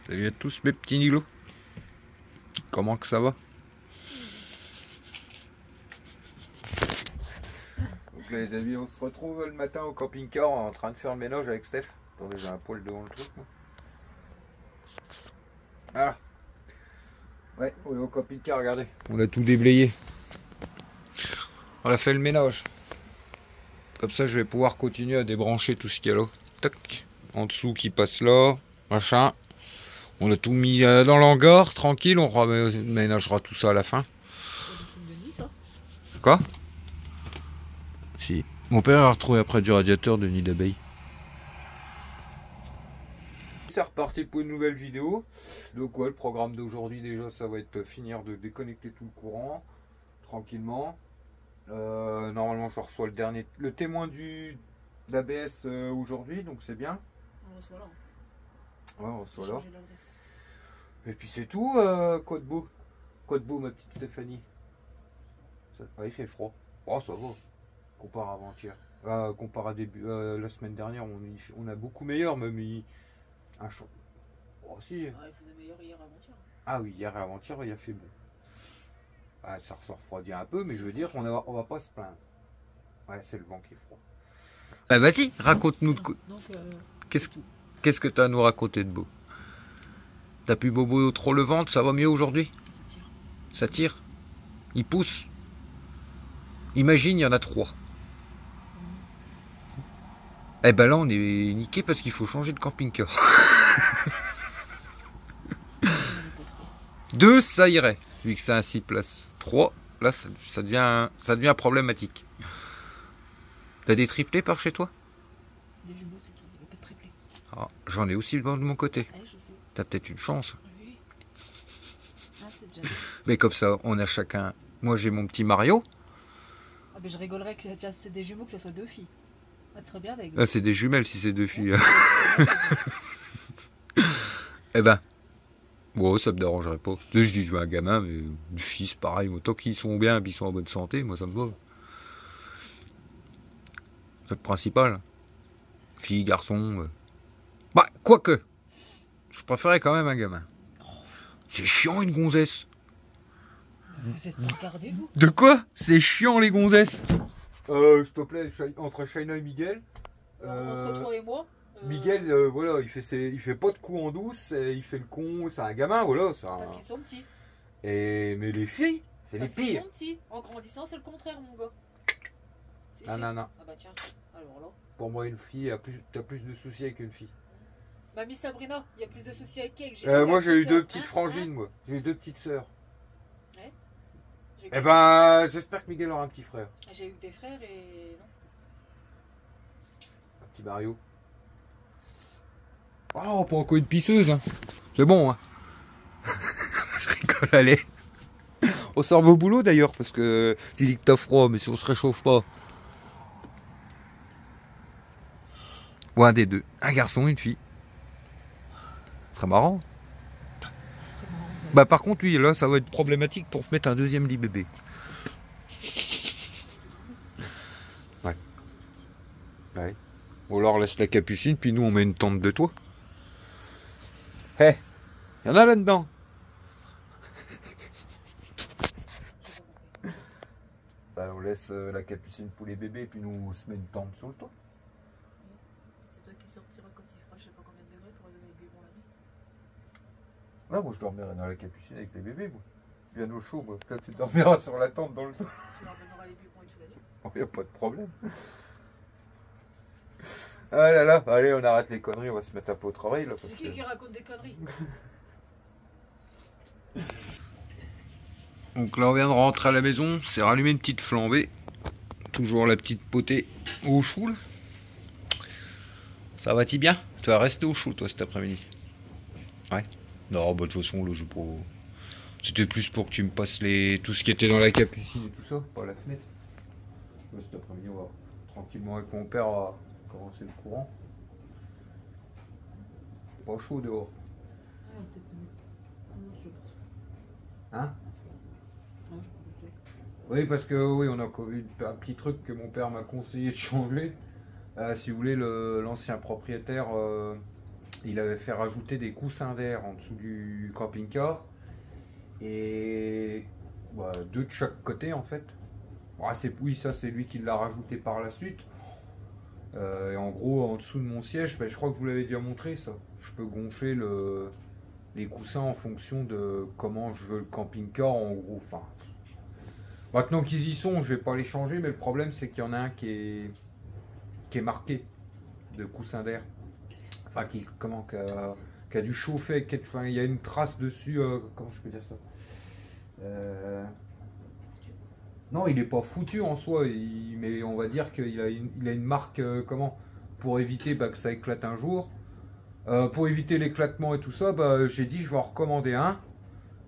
Salut à tous mes petits nilots. Comment que ça va? Donc là les amis, on se retrouve le matin au camping-car en train de faire le ménage avec Steph. Attendez, j'ai un poil devant le truc moi. Ah ouais, on est au camping-car, regardez. On a tout déblayé. On a fait le ménage. Comme ça je vais pouvoir continuer à débrancher tout ce qu'il y a là. Tac. En dessous qui passe là. Machin. On a tout mis dans l'hangar, tranquille, on reménagera tout ça à la fin. Quoi? Si. Mon père a retrouvé après du radiateur de nid d'abeille. C'est reparti pour une nouvelle vidéo. Donc ouais, le programme d'aujourd'hui déjà, ça va être finir de déconnecter tout le courant, tranquillement. Normalement je reçois le témoin d'ABS aujourd'hui, donc c'est bien. On reçoit là. Ouais, on reçoit là. Et puis c'est tout, quoi de beau? Quoi de beau, ma petite Stéphanie? Ouais, il fait froid. Oh, ça va. Comparé à avant-hier. Comparé à la semaine dernière, on a beaucoup meilleur, même. Un chaud. Oh, si. Ah, il faisait meilleur hier avant-hier. Ah oui, hier et avant-hier, il a fait bon. Ah, ça ressort refroidit un peu, mais je veux dire, on va pas se plaindre. Ouais, c'est le vent qui est froid. Ah, vas-y, raconte-nous. Qu'est-ce que tu as à nous raconter de beau? T'as plus bobo trop le ventre, ça va mieux aujourd'hui? Ça tire. Ça tire? Il pousse? Imagine, il y en a 3. Eh ben là, on est niqué parce qu'il faut changer de camping-car. 2, ça irait, vu que c'est un 6 places. 3, là, ça devient problématique. T'as des triplés par chez toi? Des jumeaux, c'est tout. Il n'y a pas de triplé. Ah, j'en ai aussi de mon côté. Ouais, je sais. T'as peut-être une chance. Oui. Ah, c'est déjà. Mais comme ça, on a chacun... Moi, j'ai mon petit Mario. Ah, mais je rigolerais que c'est des jumeaux, que ce soit 2 filles. Ah, tu serais bien avec. Ah, c'est des jumelles si c'est 2 filles. Eh ben... Bon, ça me dérangerait pas. Je dis, je veux un gamin, mais une fille, c'est pareil. Tant qu'ils sont bien et qu'ils sont en bonne santé, moi, ça me va. C'est le principal. Fille, garçon... Bah, quoique. Je préférais quand même un gamin. C'est chiant, une gonzesse. Vous êtes regardez, vous? De quoi? C'est chiant, les gonzesses. S'il te plaît, entre Shaina et Miguel... Entre toi et moi. Miguel, voilà, il fait pas de coups en douce, il fait le con, c'est un gamin, voilà. Parce qu'ils sont petits. Mais les filles, c'est les Parce qu'ils pires. sont petits. En grandissant, c'est le contraire, mon gars. Si, Non, si. non, non. Ah bah tiens, alors là. Pour moi, une fille, t'as plus de soucis avec une fille. Mamie Sabrina, il y a plus de soucis avec qui avec Moi, j'ai eu sœurs, 2 petites frangines, moi. J'ai eu 2 petites sœurs. Ouais. Eh ben, j'espère que Miguel aura un petit frère. J'ai eu des frères et non. Un petit Mario. Oh, pas encore une pisseuse, hein. C'est bon, hein. Je rigole, allez. On sort vos boulots d'ailleurs, parce que tu dis que t'as froid, mais si on se réchauffe pas. Ou un des deux. Un garçon, une fille. Ce serait marrant. Bah par contre, oui, là, ça va être problématique pour mettre un deuxième lit bébé. Ouais. Ouais. Ou alors laisse la capucine, puis nous on met une tente de toit. Hé, y en a là-dedans. Bah, on laisse la capucine pour les bébés, puis nous on se met une tente sur le toit. C'est toi qui sortiras quand il fera je sais pas combien de degrés pour aller avec les bébés la nuit. Ouais, moi je dormirai dans la capucine avec les bébés, moi. Bien au chaud, moi. Toi tu dormiras sur la tente dans le toit. Tu leur donneras les biberons et tout la nuit. Oh, y a pas de problème. Ah là là, allez, on arrête les conneries, on va se mettre un peu au travail là. C'est qui raconte des conneries? Donc là on vient de rentrer à la maison, c'est rallumé une petite flambée. Toujours la petite potée au chou là. Ça va-t-il bien? Tu vas rester au chaud toi cet après-midi? Ouais. Non, bah de toute façon là je pas. C'était plus pour que tu me passes tout ce qui était dans la capucine et tout ça, pas la fenêtre. Là, cet après-midi on va tranquillement avec mon père à commencer le courant. Pas chaud dehors. Hein? Oui, parce que oui, on a eu un petit truc que mon père m'a conseillé de changer. Si vous voulez, l'ancien propriétaire il avait fait rajouter des coussins d'air en dessous du camping-car. Et bah, 2 de chaque côté en fait. Oui, ça c'est lui qui l'a rajouté par la suite. Et en gros, en dessous de mon siège, je crois que je vous l'avais déjà montré ça. Je peux gonfler les coussins en fonction de comment je veux le camping-car en gros. Enfin, maintenant qu'ils y sont, je vais pas les changer, mais le problème c'est qu'il y en a un qui est marqué de coussin d'air. Enfin, qui a dû chauffer, il y a une trace dessus, comment je peux dire ça non, il est pas foutu en soi, mais on va dire qu'il a une marque, pour éviter que ça éclate un jour. Pour éviter l'éclatement et tout ça, j'ai dit je vais en recommander un.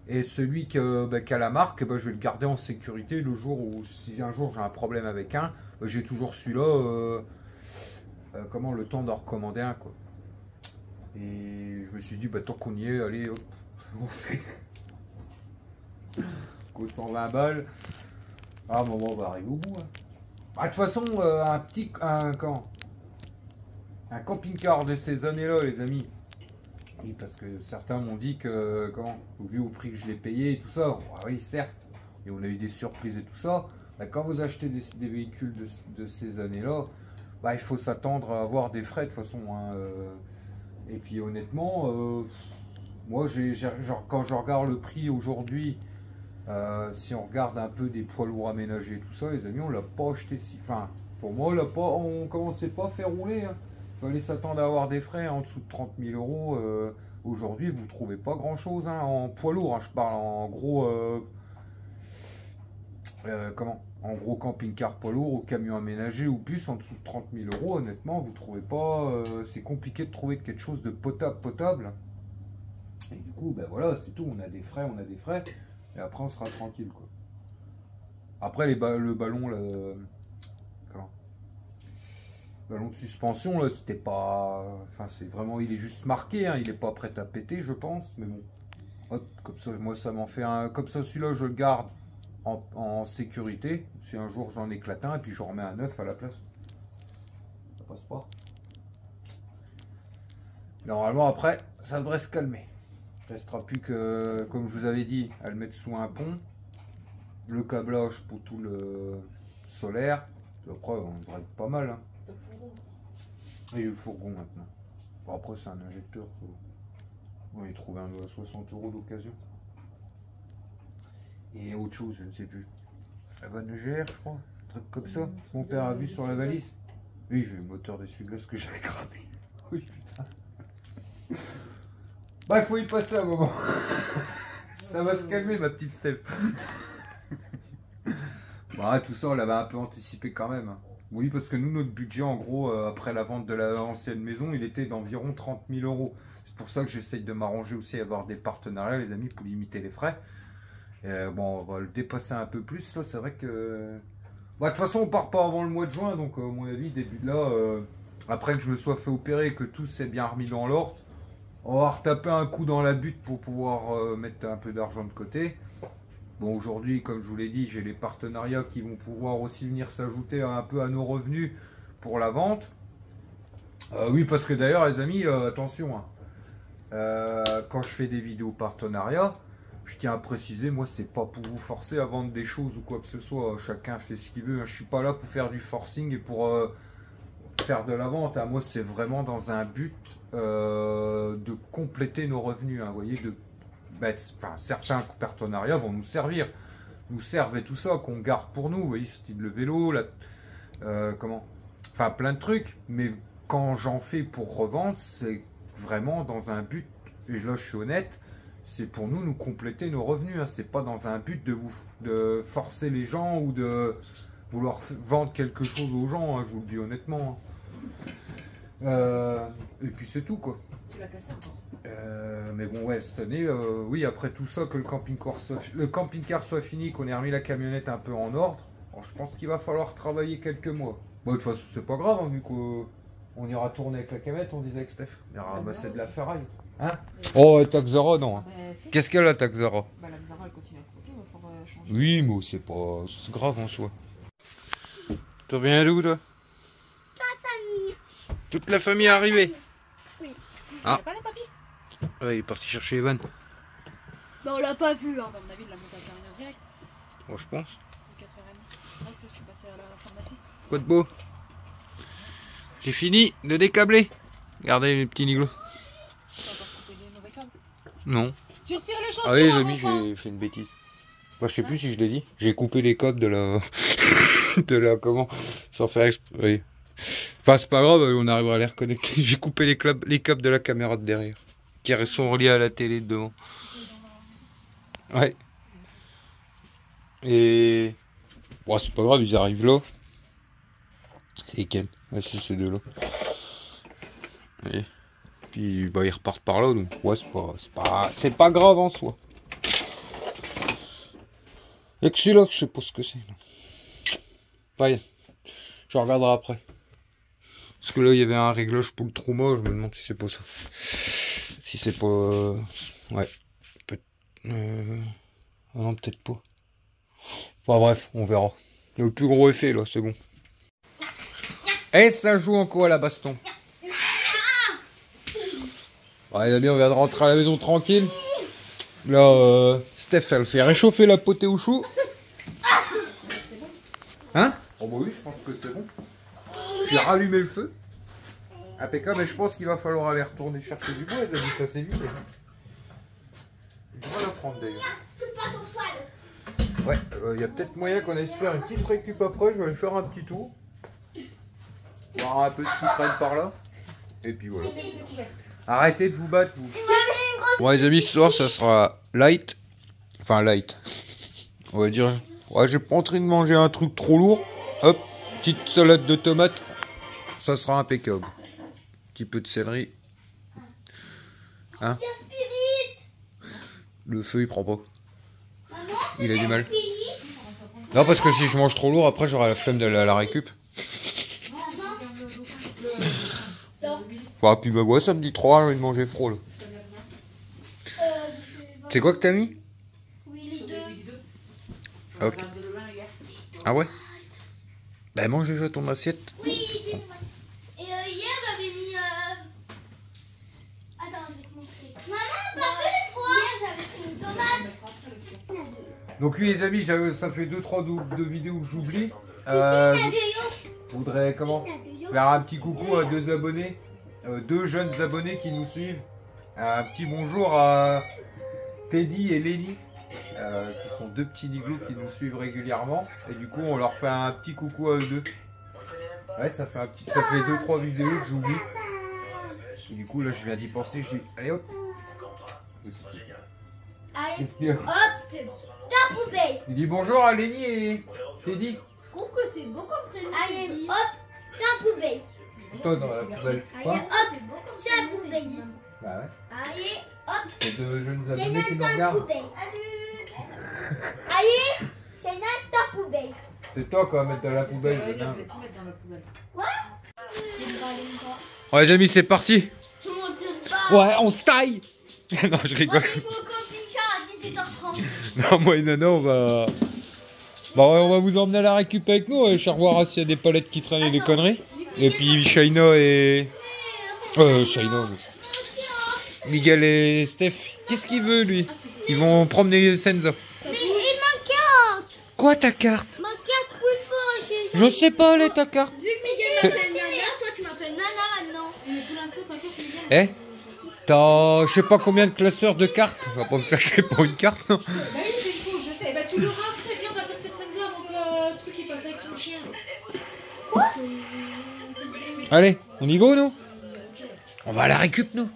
Et celui qui a la marque, je vais le garder en sécurité le jour où, si un jour j'ai un problème avec un, j'ai toujours celui-là, le temps d'en recommander un, quoi. Et je me suis dit, tant qu'on y est, allez, hop, on fait qu'aux 120 balles. À un moment, on va arriver au bout. De toute façon, un camping-car de ces années-là, les amis. Oui, parce que certains m'ont dit que, vu au prix que je l'ai payé et tout ça, oui, certes, et on a eu des surprises et tout ça, quand vous achetez des véhicules de ces années-là, il faut s'attendre à avoir des frais de toute façon. Et puis honnêtement, moi, quand je regarde le prix aujourd'hui, si on regarde un peu des poids lourds aménagés et tout ça, les amis, on l'a pas acheté si. Enfin, pour moi, on commençait pas à faire rouler. Il fallait s'attendre à avoir des frais en dessous de 30 000 euros. Aujourd'hui, vous ne trouvez pas grand chose en poids lourd. Je parle en gros. En gros camping-car poids lourd ou camion aménagé ou plus en dessous de 30 000 euros. Honnêtement, vous trouvez pas. C'est compliqué de trouver quelque chose de potable. Et du coup, voilà, c'est tout. On a des frais. Et après, on sera tranquille, quoi. Après, le ballon, ballon de suspension, là, c'était pas. Enfin, c'est vraiment. Il est juste marqué, il est pas prêt à péter, je pense. Mais bon. Hop, comme ça, moi, ça m'en fait un. Comme ça, celui-là, je le garde en sécurité. Si un jour j'en éclate un, et puis je remets un neuf à la place. Ça passe pas. Normalement, après, ça devrait se calmer. Il ne restera plus que, comme je vous avais dit, à le mettre sous un pont, le câblage pour tout le solaire. Après, on devrait être pas mal. T'as le fourgon. Et le fourgon maintenant. Bon, après, c'est un injecteur. On va y trouver un à 60 € d'occasion. Et autre chose, je ne sais plus. La vanne GR, je crois. Un truc comme ça. Mon père a vu sur la valise. Oui, j'ai le moteur d'essuie-glace que j'avais cramé. Oui, putain. Il faut y passer un moment. Ça va se calmer, ma petite Steph. Tout ça, on l'avait un peu anticipé quand même. Oui, parce que nous, notre budget, en gros, après la vente de l'ancienne maison, il était d'environ 30 000 €. C'est pour ça que j'essaye de m'arranger aussi à avoir des partenariats, les amis, pour limiter les frais. On va le dépasser un peu plus. Là, c'est vrai que... de toute façon, on part pas avant le mois de juin. Donc, à mon avis, début de là, après que je me sois fait opérer, que tout s'est bien remis dans l'ordre, on va retaper un coup dans la butte pour pouvoir mettre un peu d'argent de côté. Bon, aujourd'hui, comme je vous l'ai dit, j'ai les partenariats qui vont pouvoir aussi venir s'ajouter un peu à nos revenus pour la vente. Oui, parce que d'ailleurs, les amis, attention, quand je fais des vidéos partenariats, je tiens à préciser, moi, c'est pas pour vous forcer à vendre des choses ou quoi que ce soit. Chacun fait ce qu'il veut. Je suis pas là pour faire du forcing et pour faire de la vente. Moi, c'est vraiment dans un but de compléter nos revenus. Vous voyez, certains partenariats vont nous servent et tout ça, qu'on garde pour nous. Vous voyez, style le vélo, plein de trucs. Mais quand j'en fais pour revendre, c'est vraiment dans un but, et là, je suis honnête, c'est pour nous compléter nos revenus. C'est pas dans un but de forcer les gens ou de vouloir vendre quelque chose aux gens. Je vous le dis honnêtement. Et puis c'est tout, quoi. Tu l'as cassé encore. Mais bon, ouais, cette année, oui, après tout ça, que le camping-car soit fini, qu'on ait remis la camionnette un peu en ordre, je pense qu'il va falloir travailler quelques mois. De toute façon, c'est pas grave, vu qu'on ira tourner avec la camionnette, on disait avec Steph. On ira ramasser de la ferraille. Oh, ta Xara, non. Si. Qu'est-ce qu'elle a, ta Xara? La Xara, elle continue à croquer, il va falloir changer. Oui, mais c'est pas grave en soi. Tu viens d'où, toi? La famille. Toute la famille est arrivée? Oui. Ah. Pas les papiers. Ouais, il est parti chercher Evan. Bah on l'a pas vu, hein. À mon avis, il l'a monté à Carrière direct. Moi je pense. 4h30. Là, je suis passé à la pharmacie. Quoi de beau? J'ai fini de décabler. Regardez les petits niglots. Tu vas encore couper les mauvais câbles. Non. Tu retires les choses. Ah oui les amis, j'ai fait une bêtise. Moi je sais plus si je l'ai dit. J'ai coupé les câbles de la... de la... comment? Sans faire exprès. Oui. Enfin c'est pas grave, on arrivera à les reconnecter. J'ai coupé les câbles de la caméra de derrière. Qui sont reliés à la télé de devant. Ouais. Et... bon, c'est pas grave, ils arrivent là. C'est lesquels? Ouais, c'est ces deux là. Et puis bah ils repartent par là, donc ouais c'est pas grave en soi. Et que celui-là, je sais pas ce que c'est. Ouais, je regarderai après. Parce que là il y avait un réglage pour le trauma, je me demande si c'est pas ça. Si c'est pas... ouais. Ah non, peut-être pas. Enfin bref, on verra. Il y a le plus gros effet là, c'est bon. Et ça joue en quoi la baston? Ouais les amis, on vient de rentrer à la maison tranquille. Là, Steph, elle fait réchauffer la potée au chou. Hein? Oh bah oui, je pense que c'est bon. J'ai rallumé le feu. Impeccable, mais je pense qu'il va falloir aller retourner chercher du bois, les amis, ça c'est vite. Je vais la prendre d'ailleurs. Ouais, il y a peut-être moyen qu'on aille se faire une petite récup après, je vais aller faire un petit tour. Voir un peu ce qui traîne par là. Et puis voilà. Arrêtez de vous battre, vous. Bon les amis, ce soir ça sera light. Enfin light. On va dire. Ouais, j'ai pas en train de manger un truc trop lourd. Hop, petite salade de tomates. Ça sera impeccable. Petit peu de céleri. Hein? Le feu il prend pas. Il a du mal. Non parce que si je mange trop lourd après j'aurai la flemme d'aller à la récup. Enfin, puis bah ouais, ça me dit trop j'ai envie de manger froid là. C'est quoi que t'as mis? Oui, les deux. Ok. Ah ouais? Bah mange déjà ton assiette. Oui, et hier j'avais mis... Attends, je vais te montrer. Maman, pas que les trois. Hier j'avais mis une tomate. Donc oui les amis, ça fait 2-3 vidéos que j'oublie. Je voudrais comment faire un petit coucou à 2 abonnés, 2 jeunes abonnés qui nous suivent. Un petit bonjour à Teddy et Lenny, qui sont 2 petits niglots qui nous suivent régulièrement. Et du coup on leur fait un petit coucou à eux deux. Ouais, ça fait 2-3 vidéos que j'oublie. Et du coup là je viens d'y penser, je dis allez hop. Allez, Qu'est-ce qu'il y a? hop, c'est bon. Ta poubelle. Il dit bonjour à Lenny et Teddy. Je trouve que c'est beau comme prénom. Allez, hop, ta poubelle. Toi dans la poubelle. Allez, Quoi? hop, ta poubelle. Bah ouais. Allez, hop. C'est 2 jeunes C'est abonnés qui nous ta regardent. poubelle. Allez, c'est ta poubelle. C'est toi qui vas mettre dans la poubelle. Je vais tout mettre dans la poubelle. Ouais les amis, c'est parti. Tout le monde se bat. Ouais, on se taille. Non, je rigole. Il faut au camping-car à 17h30. Non, moi et Nana, on va... Bah ouais, on va vous emmener à la récup avec nous, et voir s'il y a des palettes qui traînent et des conneries. Et puis Shaina et... Shaina, Miguel et Steph. Qu'est-ce qu'il veut, lui? Ils vont promener Senza. Mais il ma carte. Quoi, ta carte? Ma carte Wi-Fi. Je sais pas, elle est ta carte. Vu que Miguel m'appelle Nana, toi tu m'appelles Nana maintenant. Mais pour l'instant, ta carte, Miguel. Eh, t'as je sais pas combien de classeurs de cartes. On va pas me faire chier pour une carte, non? Bah oui, c'est faux, je sais. Bah tu l'auras après, viens, on va sortir Senza avant que le truc il passe avec son chien. Allez, on y go, nous? On va à la récup, nous?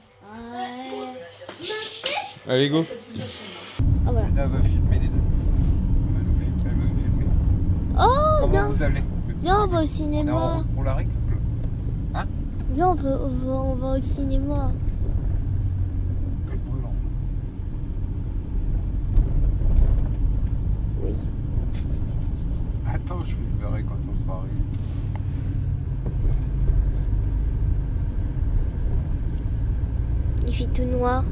Allez, go. Ah voilà. Elle va filmer les amis. Elle veut me filmer. Oh, Comment viens, vous allez? viens, on va au On est en cinéma. route pour la récup. Hein? Viens, on va au cinéma. C'est brûlant. Oui. Attends, je filmerai quand on sera arrivé. Il fait tout noir.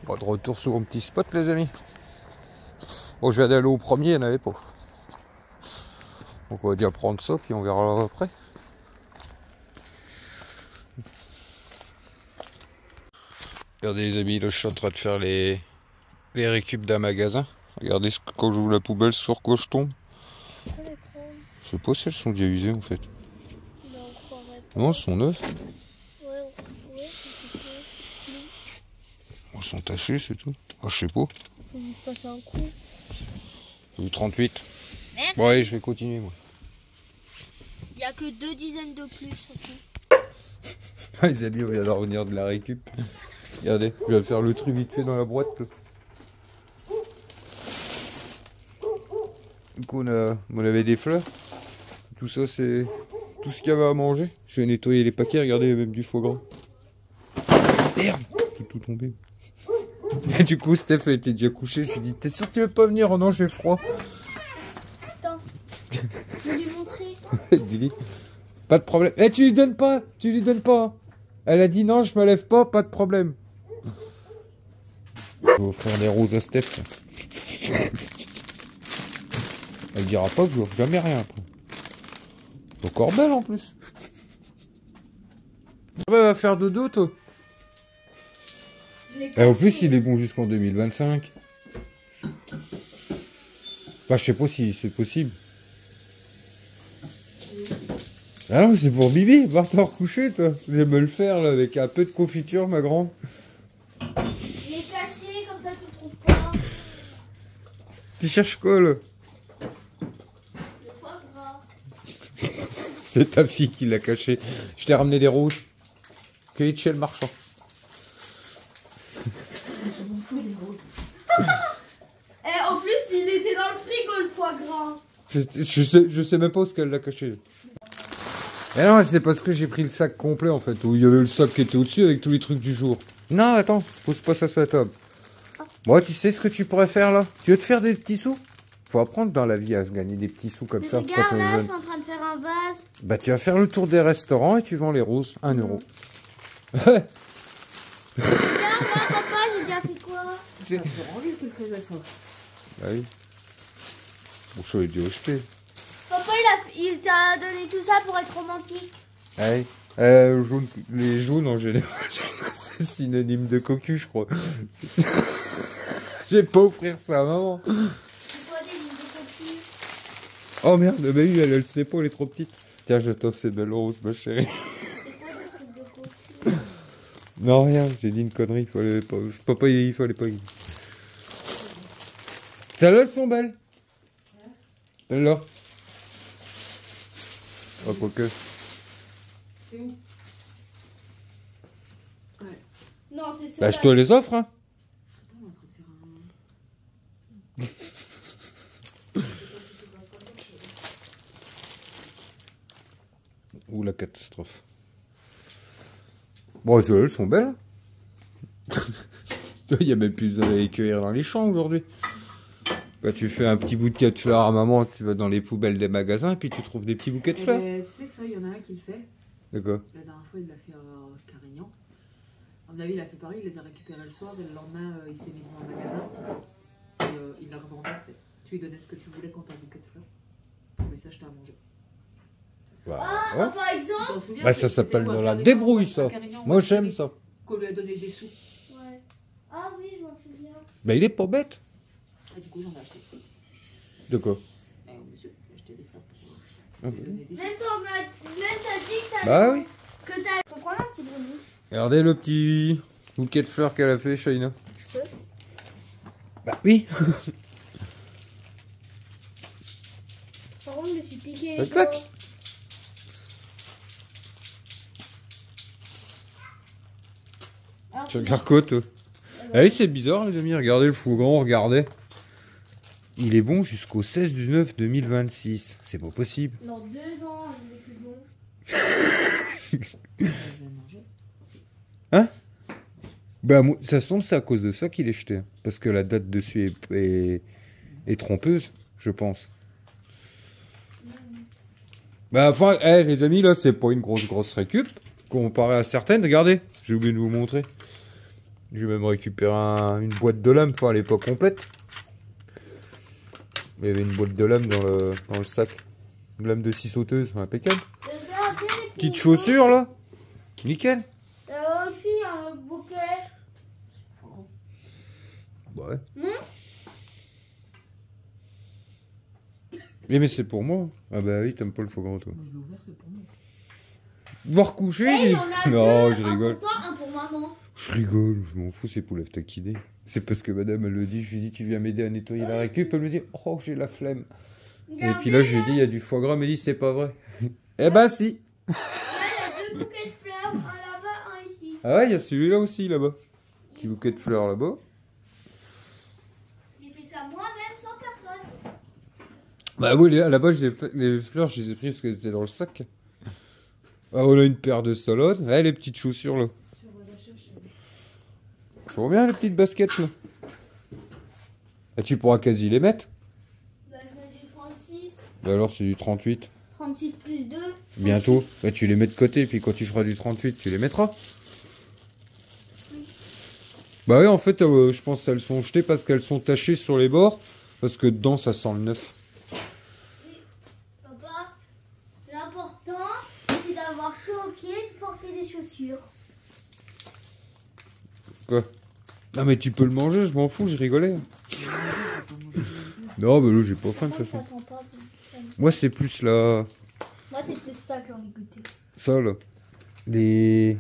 Bon, de retour sur mon petit spot, les amis. Bon, je viens d'aller au premier, il n'y en avait pas. Donc on va déjà prendre ça, puis on verra après. Regardez les amis, là je suis en train de faire les récup d'un magasin. Regardez quand j'ouvre la poubelle sur quoi je tombe. Je peux les prendre. Je sais pas si elles sont déjà usées en fait. Mais on croirait pas. Non, elles sont neuves. Ouais, c'est plutôt. Elles sont tachées, c'est tout. Ah, je sais pas. Faut juste passer un coup. Du 38. Merde. Bon allez, je vais continuer moi. Il y a que 2 dizaines de plus en tout. Les amis, on vient de revenir de la récup. Regardez, je vais faire le truc vite fait dans la boîte. Là. Du coup, on avait des fleurs. Tout ça, c'est tout ce qu'il y avait à manger. Je vais nettoyer les paquets. Regardez, il y a même du foie gras. Merde, tout tombé. Et du coup, Steph était déjà couché. Je lui ai dit, t'es sûr que tu veux pas venir? Oh non, j'ai froid. Attends. Je vais lui montrer. Dis-lui. Pas de problème. Eh, tu lui donnes pas. Tu lui donnes pas. Elle a dit non, je me lève pas, pas de problème. Je vais offrir des roses à Steph. Elle dira pas que je offre jamais rien après. C'est encore belle en plus. Ouais, va faire dodo toi. Et en plus, il est bon jusqu'en 2025. Bah, je sais pas si c'est possible. Ah non, c'est pour Bibi, va te recoucher toi. Je vais me le faire là avec un peu de confiture, ma grande. Je l'ai caché, comme ça tu le trouves pas. Tu cherches quoi là? Le foie gras. C'est ta fille qui l'a caché. Je t'ai ramené des roses. Cueillies chez le marchand. Je m'en fous des roses. Et en plus, il était dans le frigo le foie gras. Je sais même pas où ce qu'elle l'a caché. Et non, c'est parce que j'ai pris le sac complet en fait, où il y avait le sac qui était au-dessus avec tous les trucs du jour. Non, attends, pose pas ça sur la table. Bon, tu sais ce que tu pourrais faire là? Tu veux te faire des petits sous? Faut apprendre dans la vie à se gagner des petits sous comme Mais ça regarde, quand on est là, je jeune. suis en train de faire un vase. Bah, tu vas faire le tour des restaurants et tu vends les roses. 1 euro. Regarde, là, papa, j'ai déjà fait quoi? C'est envie qu'il faisait ça. Bah oui. Bon, je l'ai déjà acheté. Papa, il t'a donné tout ça pour être romantique. Ouais. Les jaunes en général, c'est synonyme de cocu, je crois. Je vais pas offrir ça à maman. C'est quoi des lignes de cocu? Oh merde, bah oui, elle le sait pas, elle est trop petite. Tiens, je t'offre ces belles roses, ma chérie. C'est quoi des trucs de cocu? Non, rien, j'ai dit une connerie, il fallait pas. Papa, il fallait pas. Celles-là, elles sont belles. Celles-là. Oh, pas que. C'est où? Ouais. Non, c'est ça. Bah, je te les offre, hein. Attends, on est en train de faire un. Ouh, la catastrophe. Bon, celles-là, elles sont belles. Il y a même plus besoin d'aller cueillir dans les champs aujourd'hui. Bah, tu fais un petit bouquet de fleurs à maman, tu vas dans les poubelles des magasins et puis tu trouves des petits bouquets de Eh fleurs. ben, tu sais que ça, il y en a un qui le fait. D'accord. La dernière fois, il l'a fait à Carignan. À mon avis, il a fait pareil, il les a récupérés le soir et le lendemain, il s'est mis dans un magasin. Et il l'a revendé. Tu lui donnais ce que tu voulais quand t'as un bouquet de fleurs. Pour lui s'acheter à manger. Bah, Ah, ouais. par exemple. Tu t'en souviens? Bah, ça C'était s'appelle où, à dans la Carignan, débrouille, à ça. Carignan, Moi, où j'aime ça. Qu'on lui a donné des sous. Ouais. Ah oui, je m'en souviens. Bah, il est pas bête. Et du coup, j'en ai acheté. De quoi? Eh, oh, monsieur, j'ai acheté des fleurs pour Ah, lui donner des sous. Même t'as dit que t'as. Bah oui. Que t'as. Faut prendre un petit brownie. Regardez le petit bouquet de fleurs qu'elle a fait, Shaina. peux? Bah oui. Par contre, je me suis piqué. Le clac. Tu regardes quoi, toi? Ah oui, c'est bizarre, les amis. Regardez le foie gras, regardez. Il est bon jusqu'au 16 du 9 2026. C'est pas possible. Dans 2 ans, il est plus bon. Je vais manger. Bah, ça se tombe, c'est à cause de ça qu'il est jeté. Parce que la date dessus est trompeuse, je pense. Bah, enfin, les amis, là, c'est pas une grosse récup. Comparé à certaines, regardez. J'ai oublié de vous montrer. J'ai même récupéré une boîte de lames. Enfin, elle est pas complète. Mais il y avait une boîte de lames dans le sac. Une lame de scie sauteuse, impeccable. Regardez les Petite chaussure, là. Nickel. T'as aussi un bouquet. Ouais. Non. Mais c'est pour moi. Ah bah oui, t'aimes pas le foie gras, toi. Moi, je l'ai ouvert, c'est pour moi. Voir coucher Et il y en a Non, deux, je un rigole. pour toi, un pour maman. Je rigole, je m'en fous, c'est pour la taquiner. C'est parce que madame, elle le dit, je lui dis, tu viens m'aider à nettoyer la récup, elle me dit, oh, j'ai la flemme. Et puis là, je lui dis, il y a du foie gras, elle me dit, c'est pas vrai. Eh ben, si. Là, il y a deux bouquets de fleurs, un là-bas, un ici. Ah ouais, il y a celui-là aussi, là-bas. Petit bouquet de fleurs là-bas. J'ai fait ça moi-même sans personne. Bah oui, là-bas, les fleurs, je les ai prises parce qu'elles étaient dans le sac. Ah, voilà une paire de salades. Ouais, les petites chaussures, là. Sur la cherche. Faut bien les petites baskets, là. Et tu pourras quasi les mettre. Bah, je mets du 36. Bah alors, c'est du 38. 36 plus 2. Bientôt. Bah, tu les mets de côté, puis quand tu feras du 38, tu les mettras. Bah oui, en fait, je pense qu'elles sont jetées parce qu'elles sont tachées sur les bords. Parce que dedans, ça sent le neuf. Papa, l'important, c'est d'avoir chaud aux pieds, de porter des chaussures. Quoi? Non, mais tu peux le manger, je m'en fous, je rigolais. Non, bah là, j'ai pas faim de toute façon. Ça sent pas bon. Moi, c'est plus là. Moi, c'est plus ça que j'ai envie de goûter. Ça, là. Des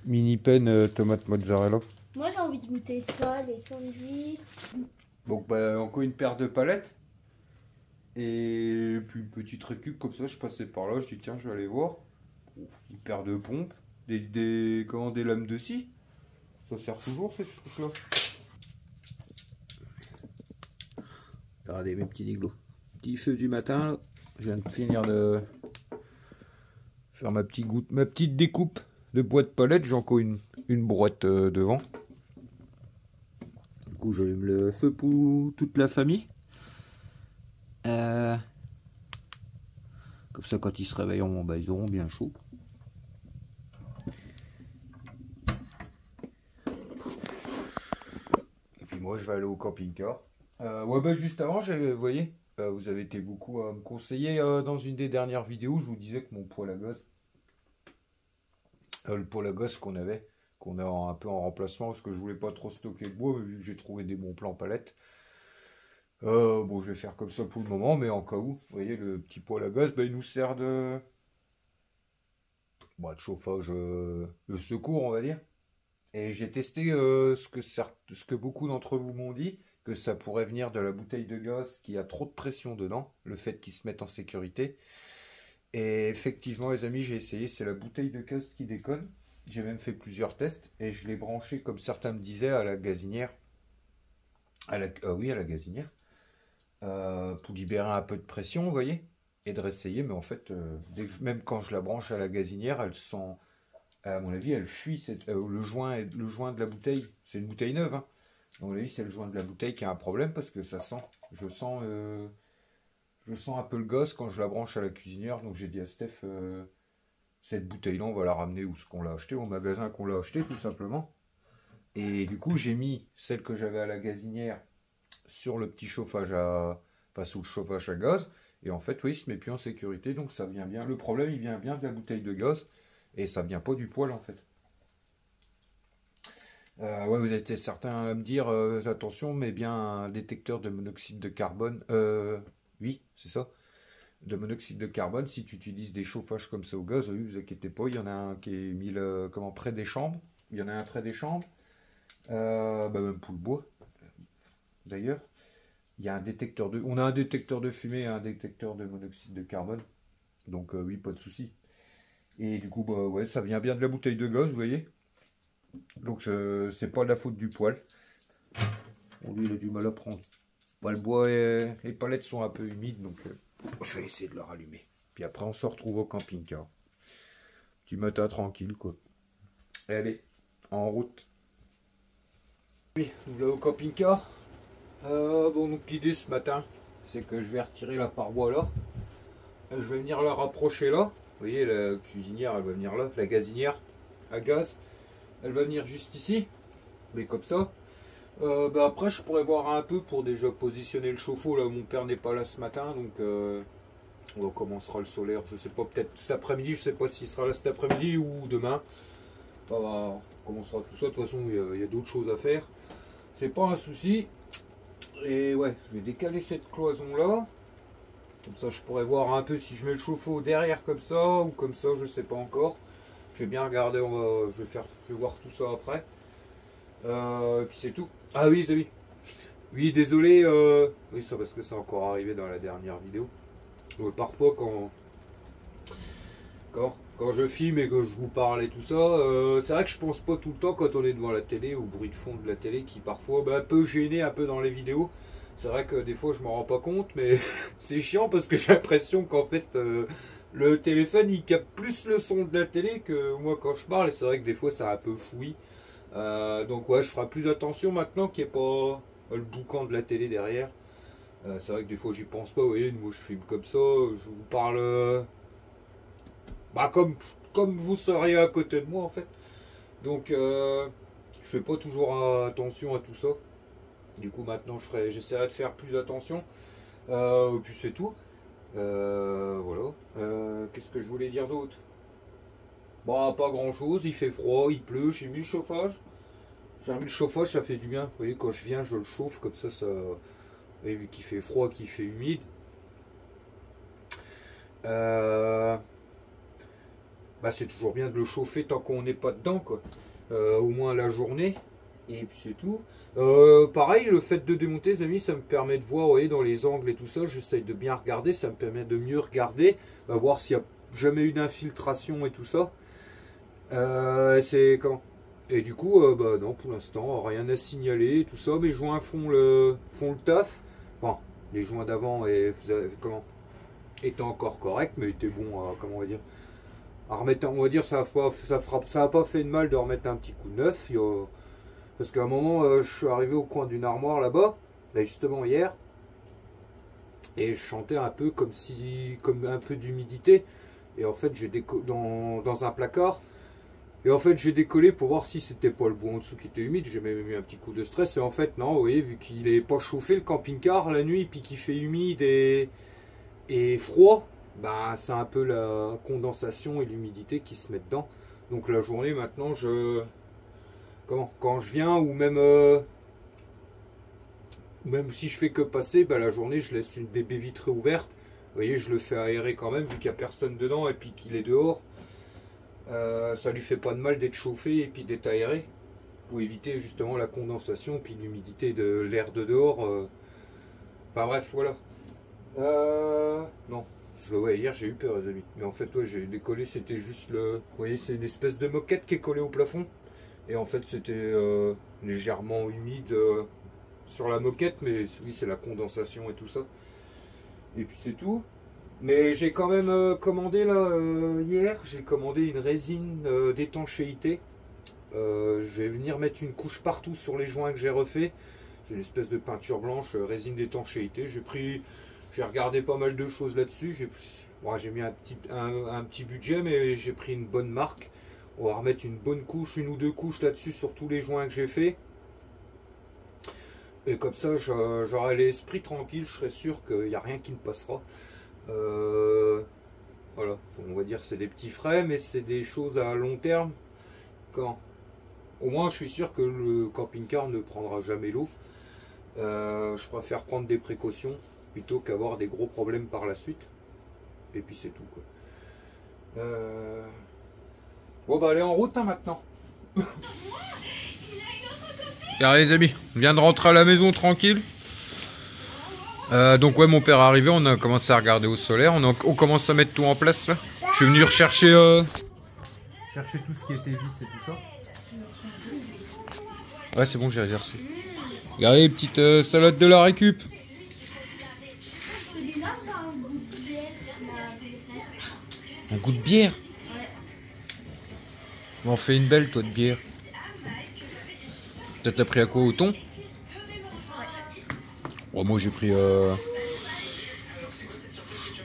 mini peines tomates mozzarella. Moi, j'ai envie de goûter ça, les sandwichs. Donc, bah, encore une paire de palettes. Et puis une petite récup comme ça, je passais par là, je dis tiens, je vais aller voir. Une paire de pompes, des lames de scie. Ça sert toujours ces trucs-là. Regardez mes petits niglos. Petit feu du matin, là. Je viens de finir de faire ma petite découpe de boîte palette. J'ai encore une boîte devant. Du coup, j'allume le feu pour toute la famille. Comme ça, quand ils se réveilleront, bah, ils auront bien chaud. Et puis moi, je vais aller au camping-car. Ouais, bah, juste avant, vous voyez, vous avez été beaucoup à me conseiller dans une des dernières vidéos. Je vous disais que mon poêle à gaz, le poêle à gaz qu'on a un peu en remplacement parce que je voulais pas trop stocker de bois, mais vu que j'ai trouvé des bons plans palettes. Bon, je vais faire comme ça pour le moment, mais en cas où, vous voyez, le petit poêle à gaz, bah, il nous sert de chauffage de secours, on va dire. Et j'ai testé ce que beaucoup d'entre vous m'ont dit, que ça pourrait venir de la bouteille de gaz qui a trop de pression dedans, le fait qu'il se mette en sécurité. Et effectivement, les amis, j'ai essayé, c'est la bouteille de gaz qui déconne. J'ai même fait plusieurs tests et je l'ai branché, comme certains me disaient, à la gazinière. Oui, à la gazinière. Pour libérer un peu de pression, vous voyez, et de réessayer, mais en fait, même quand je la branche à la gazinière, elle sent, à mon avis, elle fuit le joint de la bouteille. C'est une bouteille neuve, hein. À mon avis, c'est le joint de la bouteille qui a un problème parce que ça sent, je sens un peu le gaz quand je la branche à la cuisinière. Donc j'ai dit à Steph, cette bouteille-là, on va la ramener où ce qu'on l'a acheté, au magasin qu'on l'a acheté, tout simplement. Et du coup, j'ai mis celle que j'avais à la gazinière sur le petit chauffage sous le chauffage à gaz, et en fait oui, il se met plus en sécurité, donc ça vient bien, le problème il vient bien de la bouteille de gaz et ça vient pas du poêle en fait. Ouais, vous étiez certains à me dire attention, mais bien un détecteur de monoxyde de carbone, oui c'est ça, de monoxyde de carbone. Si tu utilises des chauffages comme ça au gaz, oui, vous inquiétez pas, il y en a un qui est mis près des chambres, il y en a un près des chambres, même pour le bois. D'ailleurs, il y a on a un détecteur de fumée et un détecteur de monoxyde de carbone. Donc oui, pas de souci. Et du coup, bah ouais, ça vient bien de la bouteille de gaz, vous voyez. Donc c'est pas de la faute du poêle. Bon, lui, il a du mal à prendre. Bah, le bois et les palettes sont un peu humides, donc je vais essayer de le rallumer. Puis après, on se retrouve au camping-car. Petit matin tranquille, quoi. Et allez, en route. Oui, nous là au camping-car. Bon, donc l'idée ce matin, c'est que je vais retirer la paroi là. Je vais venir la rapprocher là. Vous voyez, la cuisinière, elle va venir là. La gazinière à gaz, elle va venir juste ici. Mais comme ça. Après, je pourrais voir un peu pour déjà positionner le chauffe-eau. Là, mon père n'est pas là ce matin. Donc, on va commencera le solaire. Je sais pas, peut-être cet après-midi. Je sais pas s'il sera là cet après-midi ou demain. On va recommencera tout ça. De toute façon, il y a d'autres choses à faire. C'est pas un souci. Et ouais, je vais décaler cette cloison là. Comme ça, je pourrais voir un peu si je mets le chauffe-eau derrière comme ça ou comme ça, je sais pas encore. Je vais bien regarder, je vais voir tout ça après. Et puis c'est tout. Ah oui, les amis. Oui, désolé. Oui, ça parce que c'est encore arrivé dans la dernière vidéo. Parfois, quand je filme et que je vous parle et tout ça, c'est vrai que je pense pas tout le temps quand on est devant la télé, au bruit de fond de la télé qui parfois peut gêner un peu dans les vidéos. C'est vrai que des fois je m'en rends pas compte, mais c'est chiant parce que j'ai l'impression qu'en fait le téléphone il capte plus le son de la télé que moi quand je parle, et c'est vrai que des fois c'est un peu fouillis. Donc ouais, je ferai plus attention maintenant qu'il n'y ait pas le boucan de la télé derrière. C'est vrai que des fois j'y pense pas, vous voyez, moi je filme comme ça, je vous parle comme vous seriez à côté de moi en fait. Donc je fais pas toujours attention à tout ça. Du coup maintenant j'essaierai de faire plus attention. Et puis c'est tout. Voilà. Qu'est-ce que je voulais dire d'autre? Bah pas grand chose, il fait froid, il pleut, j'ai mis le chauffage. J'ai remis le chauffage, ça fait du bien. Vous voyez, quand je viens, je le chauffe comme ça. Et vu qu'il fait froid, qu'il fait humide. C'est toujours bien de le chauffer tant qu'on n'est pas dedans, quoi. Au moins la journée. Et puis c'est tout. Pareil, le fait de démonter, les amis, ça me permet de voir, vous voyez, dans les angles et tout ça. J'essaye de bien regarder, ça me permet de mieux regarder. Voir s'il n'y a jamais eu d'infiltration et tout ça. C'est quand. Et du coup, non, pour l'instant, rien à signaler, tout ça. Mes joints font le taf. Bon, les joints d'avant étaient encore corrects, mais étaient bons, comment on va dire, à remettre. On va dire, ça n'a pas fait de mal de remettre un petit coup de neuf. Parce qu'à un moment, je suis arrivé au coin d'une armoire là-bas, justement hier, et je chantais un peu comme un peu d'humidité. Et en fait, j'ai dans un placard. Et en fait, j'ai décollé pour voir si c'était pas le bout en dessous qui était humide. J'ai même mis un petit coup de stress. Et en fait, non, vous voyez, vu qu'il n'est pas chauffé le camping-car la nuit, puis qu'il fait humide et froid, c'est un peu la condensation et l'humidité qui se mettent dedans. Donc la journée, maintenant, quand je viens, ou même si je fais que passer, la journée, je laisse des baies vitrées ouvertes. Vous voyez, je le fais aérer quand même, vu qu'il n'y a personne dedans et puis qu'il est dehors. Ça lui fait pas de mal d'être chauffé et puis d'être aéré pour éviter justement la condensation puis l'humidité de l'air de dehors. Enfin bref, voilà. Non, parce que, ouais, hier j'ai eu peur, les amis. Mais en fait, ouais, j'ai décollé, c'était juste vous voyez, c'est une espèce de moquette qui est collée au plafond. Et en fait, c'était légèrement humide sur la moquette, mais oui, c'est la condensation et tout ça. Et puis c'est tout. Mais j'ai quand même commandé là hier, j'ai commandé une résine d'étanchéité. Je vais venir mettre une couche partout sur les joints que j'ai refait. C'est une espèce de peinture blanche, résine d'étanchéité. J'ai regardé pas mal de choses là-dessus. J'ai mis un petit budget, mais j'ai pris une bonne marque. On va remettre une bonne couche, une ou deux couches là-dessus sur tous les joints que j'ai fait. Et comme ça, j'aurai l'esprit tranquille, je serai sûr qu'il n'y a rien qui me passera. Voilà, on va dire c'est des petits frais, mais c'est des choses à long terme. Au moins, je suis sûr que le camping-car ne prendra jamais l'eau. Je préfère prendre des précautions plutôt qu'avoir des gros problèmes par la suite. Et puis c'est tout, quoi. Bon, allez en route maintenant. Allez les amis, on vient de rentrer à la maison tranquille. Donc ouais, mon père est arrivé, on a commencé à regarder au solaire, on commence à mettre tout en place là. Je suis venu rechercher tout ce qui était vis et tout ça. Ouais, c'est bon, j'ai reçu. Regardez, petite salade de la récup. C'est bizarre d'avoir un goût de bière. Un goût de bière? Ouais. On en fait une belle, toi, de bière. T'as pris à quoi, au thon? Oh, moi j'ai pris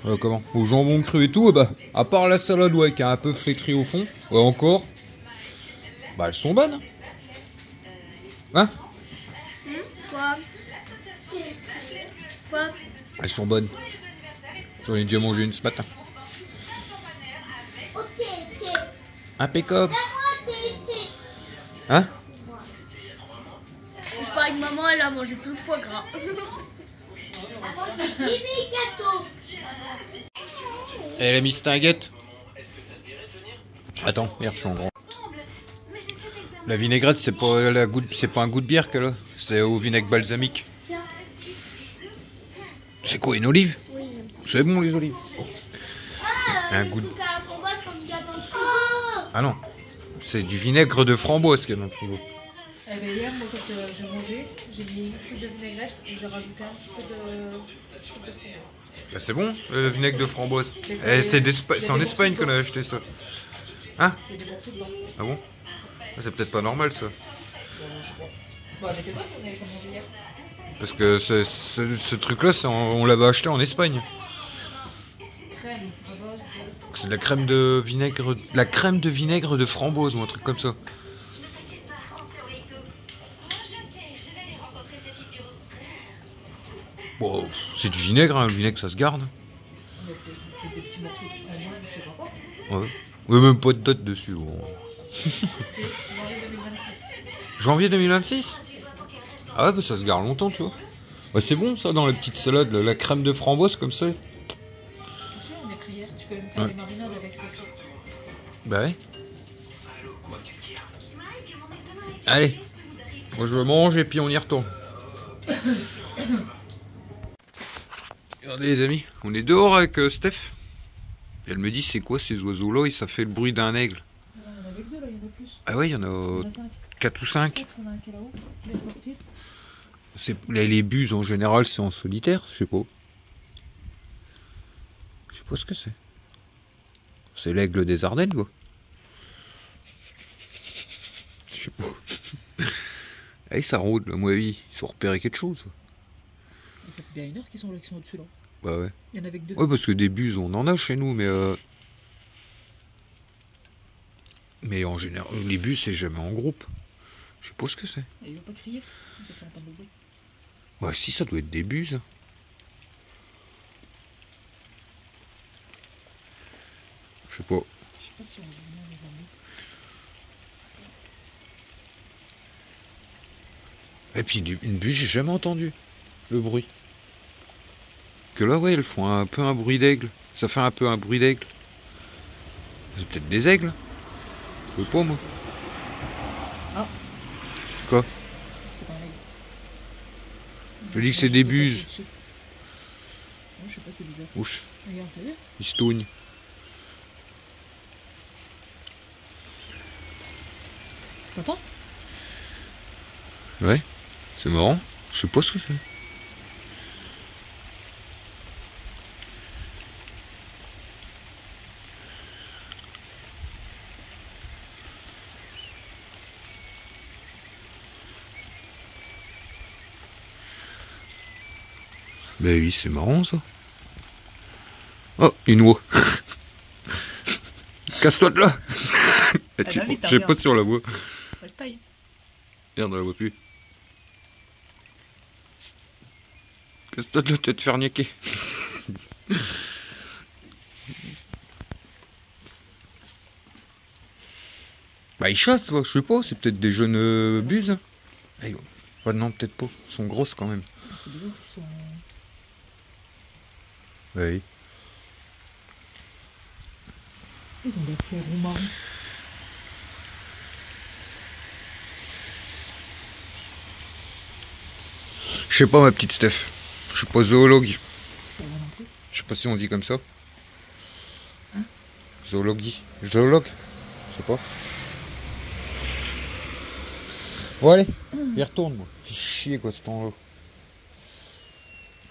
au jambon cru et tout, à part la salade qui a un peu flétri au fond, encore, elles sont bonnes. Hein? Quoi? Quoi? Elles sont bonnes. J'en ai déjà mangé une ce matin. Ok. Impeccable. Hein? Je pars avec maman, elle a mangé tout le foie gras. Avant, c'est Kimi gâteau. Elle a mis stinguette. Attends, merde, je suis en grand. La vinaigrette, c'est pas un goût de bière qu'elle a. C'est au vinaigre balsamique. C'est quoi, une olive? Oui. C'est bon, les olives. Un Le goût de... truc à la framboise comme il y a dans le frigo. Ah non, c'est du vinaigre de framboise qu'il y a dans le frigo. Eh ben hier, moi, quand j'ai mangé, j'ai mis une truc de vinaigrette et j'ai rajouté un petit peu de framboise. Bah, c'est bon, le vinaigre de framboise. Mais C'est en Espagne qu'on a acheté ça. Hein? Il y a des morceaux dedans. Ah bon? Ah, c'est peut-être pas normal ça. Bon, mais t'es pas qu'on avait mangé hier. Parce que ce truc-là, on l'avait acheté en Espagne. Crème, à base de... C'est de la crème de vinaigre, de framboise ou un truc comme ça. Bon, c'est du vinaigre, hein, le vinaigre ça se garde. Avec des petits morceaux de framboise, je sais pas quoi. Ouais. Ouais, même pas de date dessus. Bon. C'est janvier 2026. Janvier 2026? Ah ouais, bah ça se garde longtemps, tu vois. Bah c'est bon ça dans les petites salades, la crème de framboise comme ça. Franchement, on est pris hier, tu peux même faire des marinades avec ça. Bah ouais. Allez, moi je mange et puis on y retourne. Regardez les amis, on est dehors avec Steph. Et elle me dit c'est quoi ces oiseaux là, ça fait le bruit d'un aigle. Il y en avait que deux là, il y en a plus. Ah ouais, il y en Il y en a a 5. 4 ou 5. On a un qui est là-haut, il est parti. Les buses en général c'est en solitaire, je sais pas. Je sais pas ce que c'est. C'est l'aigle des Ardennes quoi. Je sais pas. Allez, ça rôde, à mon avis, ils sont repérés quelque chose. Ça fait bien une heure qu'ils sont là, qu'ils sont au-dessus là. Bah ouais. Il y en avait que deux. Ouais, parce que des buses on en a chez nous, mais en général, les buses c'est jamais en groupe. Je sais pas ce que c'est. Et il va pas crier, comme ça tu entends le bruit. Ouais, si, ça doit être des buses. Je sais pas. Je sais pas si on va venir les voir. Et puis une buse, j'ai jamais entendu le bruit. Que là, ouais, elles font un peu un bruit d'aigle. Ça fait un peu un bruit d'aigle. C'est peut-être des aigles. Je sais pas, moi. Ah. Quoi? C'est pas un aigle. Je dis que c'est des buses. Ouais, je sais pas, c'est bizarre. Ouch, Regarde, t'as vu? ils se tournent. T'entends? Ouais, c'est marrant. Je sais pas ce que c'est. Bah oui, c'est marrant ça. Oh, une oie. Casse-toi de là. va vite, Je sais pas regarde. si on la voit. Elle taille. Merde, on la voit plus. Casse-toi de là, tu vas te faire niquer. Bah ils chassent, je sais pas, c'est peut-être des jeunes buses. Ah, bah, non, peut-être pas, elles sont grosses quand même. C'est des oies qui sont... Bah oui. Ils ont des poils roux marrons. Je sais pas ma petite Steph. Je suis pas zoologue. Ça va non plus. Je sais pas si on dit comme ça. Hein? Zoologie. Zoologue? Je sais pas. Bon allez, y retourne moi. Fais chier quoi ce temps-là.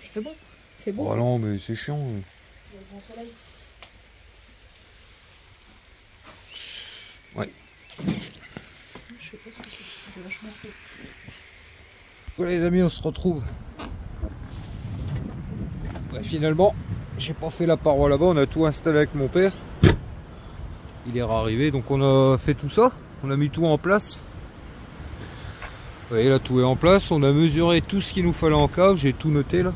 Il fait bon. Il fait bon. Oh non mais c'est chiant. Il y a le grand soleil. Ouais. Je sais pas ce que c'est. C'est vachement chaud. Voilà les amis, on se retrouve. Ouais, finalement, j'ai pas fait la paroi là-bas, on a tout installé avec mon père. Il est arrivé, donc on a fait tout ça. On a mis tout en place. Vous voyez là, tout est en place. On a mesuré tout ce qu'il nous fallait en cave. J'ai tout noté là.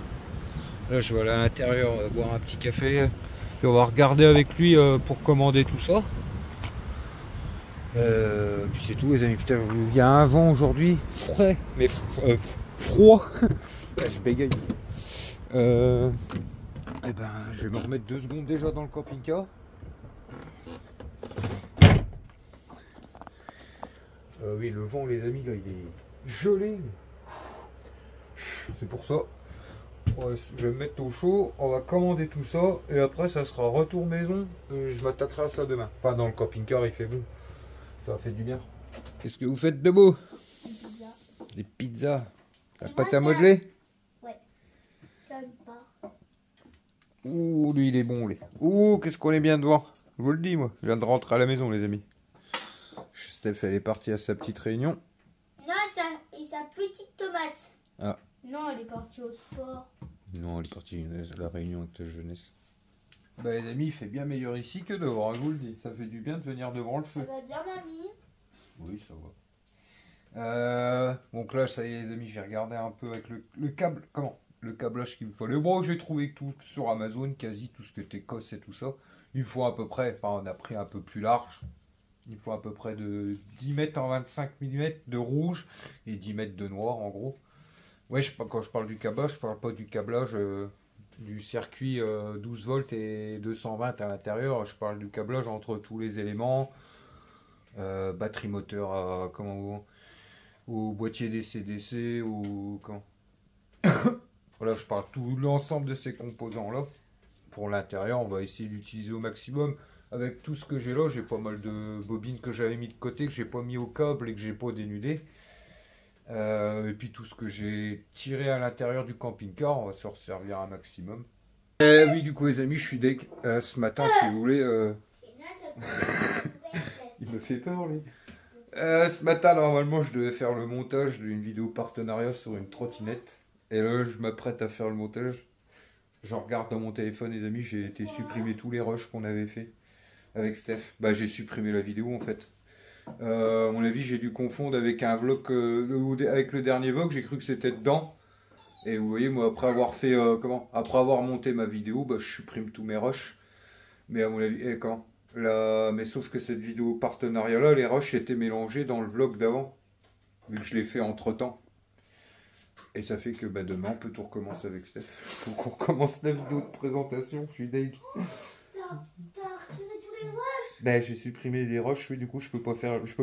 Là, je vais aller à l'intérieur boire un petit café. Puis on va regarder avec lui pour commander tout ça. Puis c'est tout les amis, putain, il y a un vent aujourd'hui, frais, mais froid. Je bégaye. Eh ben, je vais me remettre 2 secondes déjà dans le camping-car. Oui, le vent les amis, là il est gelé. C'est pour ça. Ouais, je vais me mettre au chaud, on va commander tout ça et après ça sera retour maison. Je m'attaquerai à ça demain. Enfin dans le camping-car il fait bon. Ça fait du bien. Qu'est-ce que vous faites de beau? Des pizzas. La pâte à modeler? Ouais. Ça me part. Ouh, lui il est bon lui. Ouh, qu'est-ce qu'on est bien devant. Je vous le dis moi. Je viens de rentrer à la maison les amis. Steph elle est partie à sa petite réunion. Non, et sa petite tomate. Ah. Non, elle est partie au sport. Non, elle est partie à la réunion avec la jeunesse. Bah les amis, il fait bien meilleur ici que dehors, je vous le dis. Ça fait du bien de venir devant le feu. Ça va bien, mamie? Oui, ça va. Donc là, ça y est les amis, j'ai regardé un peu avec le câble. Comment? Le câblage qu'il me fallait. Bon, j'ai trouvé tout sur Amazon, quasi tout ce que Técos et tout ça. Il faut à peu près, enfin on a pris un peu plus large. Il faut à peu près de 10 mètres en 25 mm de rouge et 10 mètres de noir en gros. Ouais, quand je parle du câblage, je parle pas du câblage du circuit 12 volts et 220 à l'intérieur. Je parle du câblage entre tous les éléments, batterie moteur, au boîtier DC-DC, voilà, je parle tout l'ensemble de ces composants là. Pour l'intérieur, on va essayer d'utiliser au maximum. Avec tout ce que j'ai là, j'ai pas mal de bobines que j'avais mis de côté, que j'ai pas mis au câble et que j'ai pas dénudé. Et puis tout ce que j'ai tiré à l'intérieur du camping-car, on va se resservir un maximum. Oui, du coup les amis, je suis deck. Ce matin, si vous voulez... Il me fait peur, lui. Ce matin, normalement, je devais faire le montage d'une vidéo partenariat sur une trottinette. Et là, je m'apprête à faire le montage. Je regarde dans mon téléphone, les amis, j'ai été supprimer tous les rushs qu'on avait fait avec Steph. Bah, j'ai supprimé la vidéo, en fait. À mon avis, j'ai dû confondre avec un vlog, avec le dernier vlog, j'ai cru que c'était dedans. Et vous voyez, moi, après avoir fait, après avoir monté ma vidéo, bah, je supprime tous mes rushs. Mais à mon avis, mais sauf que cette vidéo partenariat là, les rushs étaient mélangés dans le vlog d'avant, vu que je l'ai fait entre temps. Et ça fait que bah, demain, on peut tout recommencer avec Steph. Faut qu'on recommence la vidéo de présentation, je suis deg. T'as retiré tous les rushs? Ben, j'ai supprimé les rushs, oui, du coup, je peux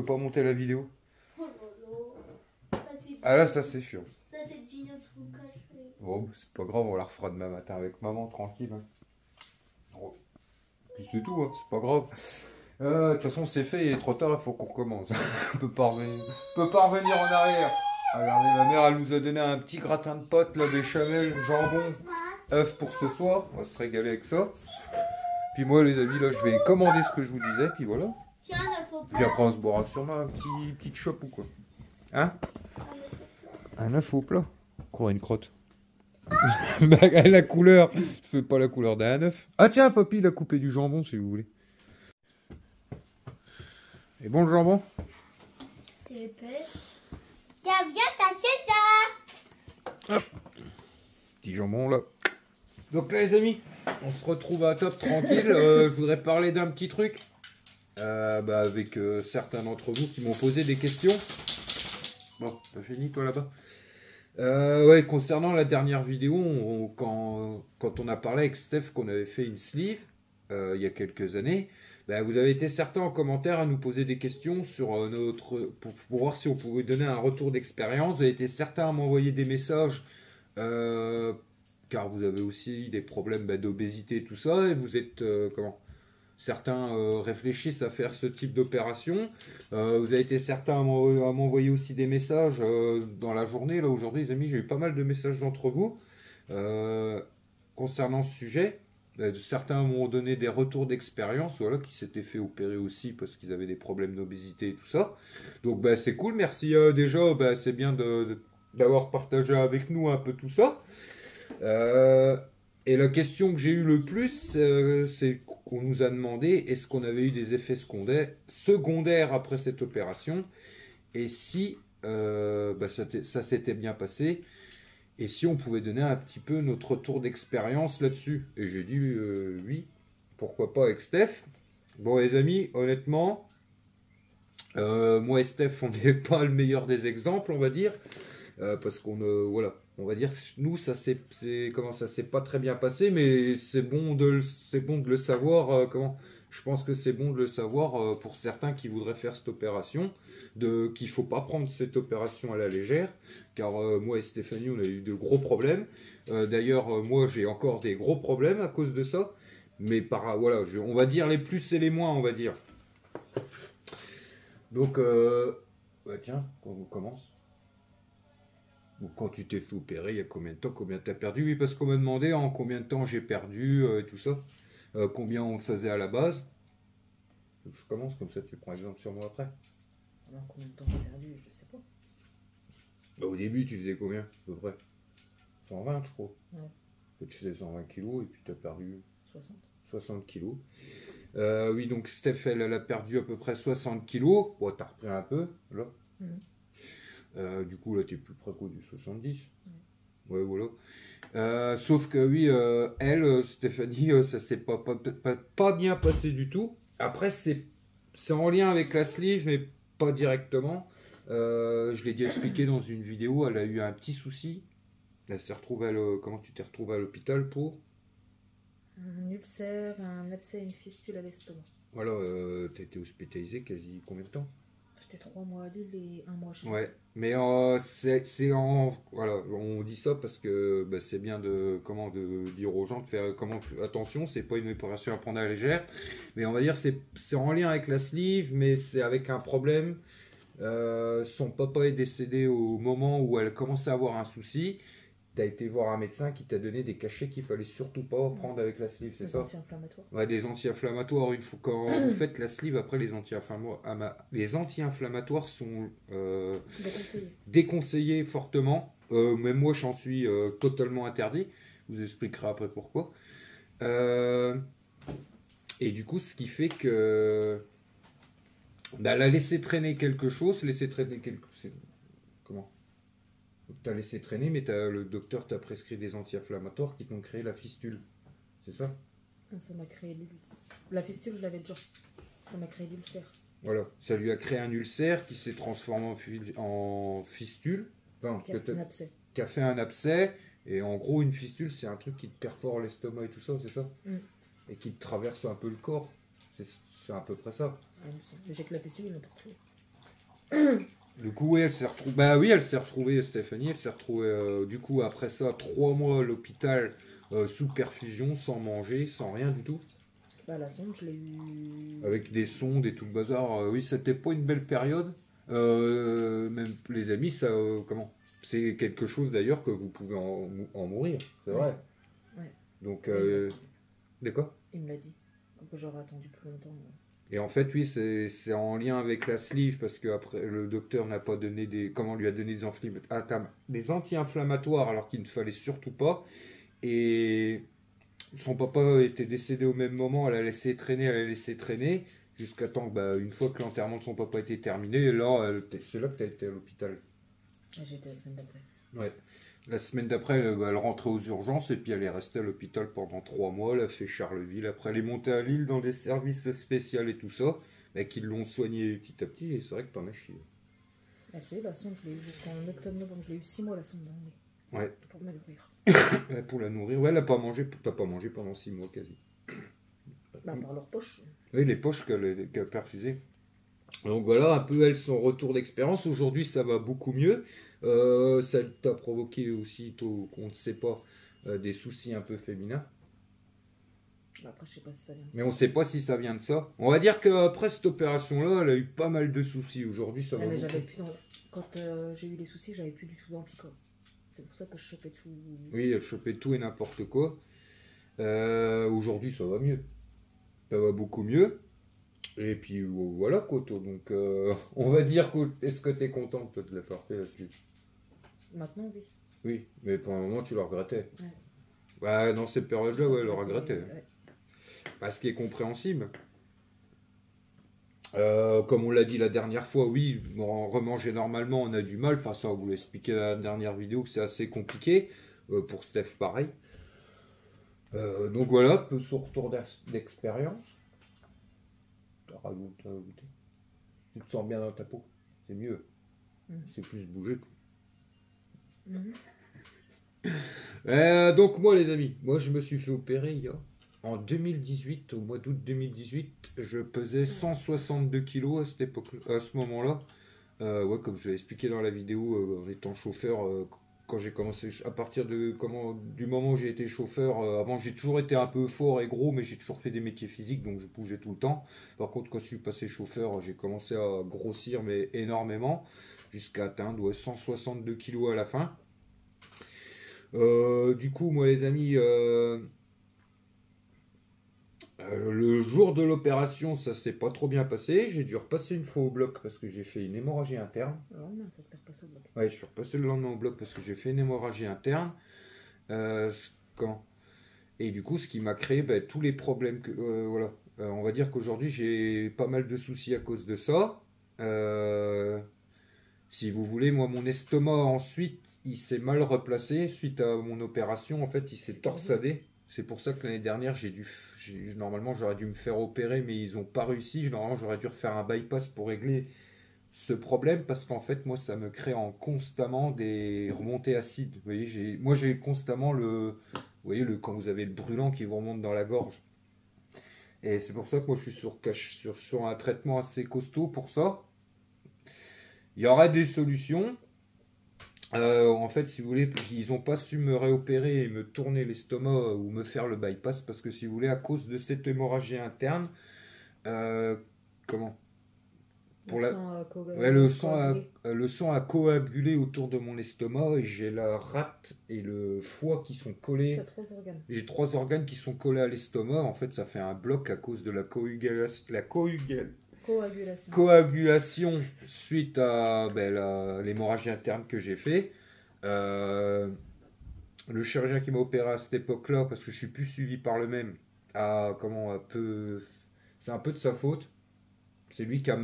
pas monter la vidéo. Oh là là. Ah là, ça c'est chiant. Ça c'est Gino Trucage. Bon, c'est pas grave, on la refera demain matin avec maman, tranquille. Hein. Oh. Puis c'est tout, hein, c'est pas grave. De toute façon, c'est fait, il est trop tard, il faut qu'on recommence. On peut pas revenir en arrière. Regardez, ma mère, elle nous a donné un petit gratin de pâtes, là, béchamel, jambon, œufs pour ce soir. On va se régaler avec ça. Puis moi, les amis, là, je vais commander ce que je vous disais, puis voilà. Tiens, il faut pas. Puis après, on se boira sûrement un petit chop ou quoi. Hein? Un œuf au plat. Encore une crotte. La couleur, c'est pas la couleur d'un œuf. Ah tiens, papy, il a coupé du jambon, si vous voulez. Et bon, le jambon? C'est épais. Tiens, viens, t'as ça. Hop. Petit jambon, là. Donc là, les amis, on se retrouve à top, tranquille. Je voudrais parler d'un petit truc. Avec certains d'entre vous qui m'ont posé des questions. Bon, t'as fini, toi, là-bas? Ouais, concernant la dernière vidéo, quand on a parlé avec Steph qu'on avait fait une sleeve il y a quelques années, vous avez été certains en commentaire à nous poser des questions sur pour voir si on pouvait donner un retour d'expérience. Vous avez été certains à m'envoyer des messages car vous avez aussi des problèmes d'obésité et tout ça, et vous êtes certains réfléchissent à faire ce type d'opération. Vous avez été certains à m'envoyer aussi des messages dans la journée. Là aujourd'hui, les amis, j'ai eu pas mal de messages d'entre vous concernant ce sujet. Certains m'ont donné des retours d'expérience, voilà, qui s'étaient fait opérer aussi parce qu'ils avaient des problèmes d'obésité et tout ça. Donc c'est cool, merci déjà, c'est bien d'avoir partagé avec nous un peu tout ça. Et la question que j'ai eu le plus, c'est qu'on nous a demandé est-ce qu'on avait eu des effets secondaires après cette opération, et si ça s'était bien passé, et si on pouvait donner un petit peu notre retour d'expérience là-dessus. Et j'ai dit oui, pourquoi pas avec Steph. Bon les amis, honnêtement, Moi et Steph, on n'est pas le meilleur des exemples, on va dire. Parce qu'on voilà, on va dire que nous ça comment ça s'est pas très bien passé, mais c'est bon de le savoir. Comment je pense que c'est bon de le savoir pour certains qui voudraient faire cette opération, qu'il faut pas prendre cette opération à la légère, car moi et Stéphanie on a eu de gros problèmes. D'ailleurs moi j'ai encore des gros problèmes à cause de ça, mais voilà, on va dire les plus et les moins, on va dire. Donc bah tiens, on commence. Quand tu t'es fait opérer, il y a combien de temps, combien t'as perdu? Oui, parce qu'on m'a demandé en combien de temps j'ai perdu, tout ça. Combien on faisait à la base. Donc, je commence, comme ça tu prends exemple sur moi après. Alors, combien de temps j'ai perdu? Je sais pas. Bah, au début, tu faisais combien, à peu près? 120, je crois. Ouais. Tu faisais 120 kilos et puis t'as perdu 60 kilos. Oui, donc Steph, elle a perdu à peu près 60 kilos. Bon, t'as repris un peu, là. Du coup, là, t'es plus près du 70. Ouais, voilà. Sauf que oui, elle, Stéphanie, ça s'est pas bien passé du tout. Après, c'est en lien avec la sleeve, mais pas directement. Je l'ai déjà expliqué dans une vidéo, elle a eu un petit souci. Elle s'est retrouvée comment tu t'es retrouvée à l'hôpital pour? Un ulcère, un abcès et une fistule à l'estomac. Voilà, t'as été hospitalisé quasi combien de temps? J'étais 3 mois à Lille et 1 mois chez moi. Ouais, mais voilà, on dit ça parce que bah, c'est bien de dire aux gens de faire attention, c'est pas une opération à prendre à la légère, mais on va dire c'est en lien avec la sleeve, mais c'est avec un problème. Son papa est décédé au moment où elle commençait à avoir un souci. T'as été voir un médecin qui t'a donné des cachets qu'il fallait surtout pas prendre avec la sleeve, c'est ça? Des anti-inflammatoires. Ouais, des anti-inflammatoires. Quand vous faites la sleeve, après les anti-inflammatoires sont déconseillés fortement. Même moi, j'en suis totalement interdit. Je vous expliquerai après pourquoi. Et du coup, ce qui fait que elle a laissé traîner quelque chose, comment? Tu as laissé traîner, mais le docteur t'a prescrit des anti-inflammatoires qui t'ont créé la fistule. C'est ça? Ça m'a créé l'ulcère. La fistule, je l'avais déjà. Ça m'a créé l'ulcère. Voilà, ça lui a créé un ulcère qui s'est transformé en fistule. Enfin, qui a fait un abcès. Et en gros, une fistule, c'est un truc qui te perfore l'estomac et tout ça, c'est ça? Et qui te traverse un peu le corps. C'est à peu près ça. J'ai que la fistule, il m'a partout. Du coup, oui, elle s'est retrouvée. Bah oui, elle s'est retrouvée, Stéphanie. Elle s'est retrouvée, du coup, après ça, 3 mois à l'hôpital, sous perfusion, sans manger, sans rien du tout. Bah, la sonde, je l'ai eu. Avec des sondes et tout le bazar. Oui, c'était pas une belle période. Même les amis, ça. Comment? C'est quelque chose d'ailleurs que vous pouvez en mourir, c'est vrai. Ouais. Donc, de quoi? Il me l'a dit. Donc, j'aurais attendu plus longtemps. Et en fait, oui, c'est en lien avec la sleeve parce que après le docteur n'a pas donné lui a donné des anti-inflammatoires alors qu'il ne fallait surtout pas. Et son papa était décédé au même moment, elle a laissé traîner jusqu'à temps que une fois que l'enterrement de son papa était terminé, là, c'est là que tu as été à l'hôpital. J'ai été la semaine d'après. Ouais. La semaine d'après, elle rentrait aux urgences et puis elle est restée à l'hôpital pendant 3 mois. Elle a fait Charleville. Après, elle est montée à Lille dans des services spéciaux et tout ça, mais qui l'ont soignée petit à petit. Et c'est vrai que t'en as chié. J'ai eu la sonde, je l'ai eu jusqu'en octobre-novembre. Je l'ai eu 6 mois la sonde dans le nez. Ouais. Pour me nourrir. Pour la nourrir. Ouais, elle n'a pas mangé. T'as pas mangé pendant 6 mois quasi. Par leur poche. Oui, les poches qu'elle a perfusées. Donc voilà un peu elle son retour d'expérience. Aujourd'hui ça va beaucoup mieux. Ça t'a provoqué aussi, on ne sait pas, des soucis un peu féminins. Après je sais pas si ça vient de ça. Mais on ne sait pas si ça vient de ça. On va dire qu'après cette opération-là, elle a eu pas mal de soucis. Aujourd'hui ça va mais beaucoup. Quand j'ai eu les soucis, j'avais plus du tout d'anticorps. C'est pour ça que je chopais tout. Oui, elle chopait tout et n'importe quoi. Aujourd'hui ça va mieux. Ça va beaucoup mieux. Et puis voilà quoi, donc on va dire que est-ce que tu es content de la porter la suite? Maintenant oui. Oui, mais pour un moment tu le regrettais. Ouais. Bah, dans cette période-là, ouais, elle le regrettait. Ouais. Bah, ce qui est compréhensible. Comme on l'a dit la dernière fois, oui, remanger normalement on a du mal. Enfin ça on vous l'a expliqué dans la dernière vidéo que c'est assez compliqué. Pour Steph pareil. Donc voilà, peu sur retour d'expérience. T'as goûté? Tu te sens bien dans ta peau. C'est mieux. C'est plus bouger. Donc moi les amis, moi je me suis fait opérer en 2018, au mois d'août 2018, je pesais 162 kilos à cette époque, à ce moment-là. Ouais, comme je l'ai expliqué dans la vidéo, en étant chauffeur, quand j'ai commencé, à partir du moment où j'ai été chauffeur, avant j'ai toujours été un peu fort et gros, mais j'ai toujours fait des métiers physiques, donc je bougeais tout le temps. Par contre, quand je suis passé chauffeur, j'ai commencé à grossir, mais énormément, jusqu'à atteindre 162 kilos à la fin. Du coup, moi les amis, le jour de l'opération, ça s'est pas trop bien passé. J'ai dû repasser une fois au bloc parce que j'ai fait une hémorragie interne. Le lendemain, ça que t'as repassé au bloc. Ouais, je suis repassé le lendemain au bloc parce que j'ai fait une hémorragie interne. Quand Et du coup, ce qui m'a créé tous les problèmes que. Voilà. On va dire qu'aujourd'hui, j'ai pas mal de soucis à cause de ça. Si vous voulez, moi, mon estomac, ensuite, il s'est mal replacé. Suite à mon opération, en fait, il s'est torsadé. C'est pour ça que l'année dernière, normalement, j'aurais dû me faire opérer, mais ils n'ont pas réussi. Normalement, j'aurais dû refaire un bypass pour régler ce problème, parce qu'en fait, moi, ça me crée constamment des remontées acides. Vous voyez, moi, j'ai constamment vous voyez, quand vous avez le brûlant qui vous remonte dans la gorge. Et c'est pour ça que moi, je suis sur un traitement assez costaud pour ça. Il y aura des solutions. En fait, si vous voulez, ils n'ont pas su me réopérer et me tourner l'estomac ou me faire le bypass parce que si vous voulez, à cause de cette hémorragie interne, comment le sang a coagulé autour de mon estomac et j'ai la rate et le foie qui sont collés. T'as 3 organes. J'ai 3 organes qui sont collés à l'estomac. En fait, ça fait un bloc à cause de la coagulation suite à l'hémorragie interne que j'ai fait. Le chirurgien qui m'a opéré à cette époque-là, parce que je suis plus suivi par le même, c'est un peu de sa faute. C'est lui qui a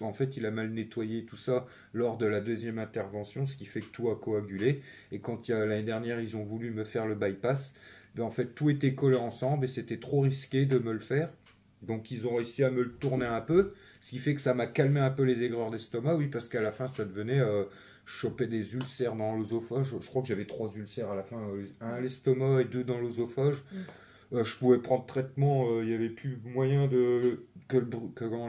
en fait, il a mal nettoyé tout ça lors de la deuxième intervention, ce qui fait que tout a coagulé. Et quand l'année dernière, ils ont voulu me faire le bypass, en fait, tout était collé ensemble et c'était trop risqué de me le faire. Donc, ils ont réussi à me le tourner un peu, ce qui fait que ça m'a calmé un peu les aigreurs d'estomac, oui, parce qu'à la fin, ça devenait choper des ulcères dans l'œsophage. Je crois que j'avais 3 ulcères à la fin, un à l'estomac et 2 dans l'œsophage. Je pouvais prendre traitement, il n'y avait plus moyen que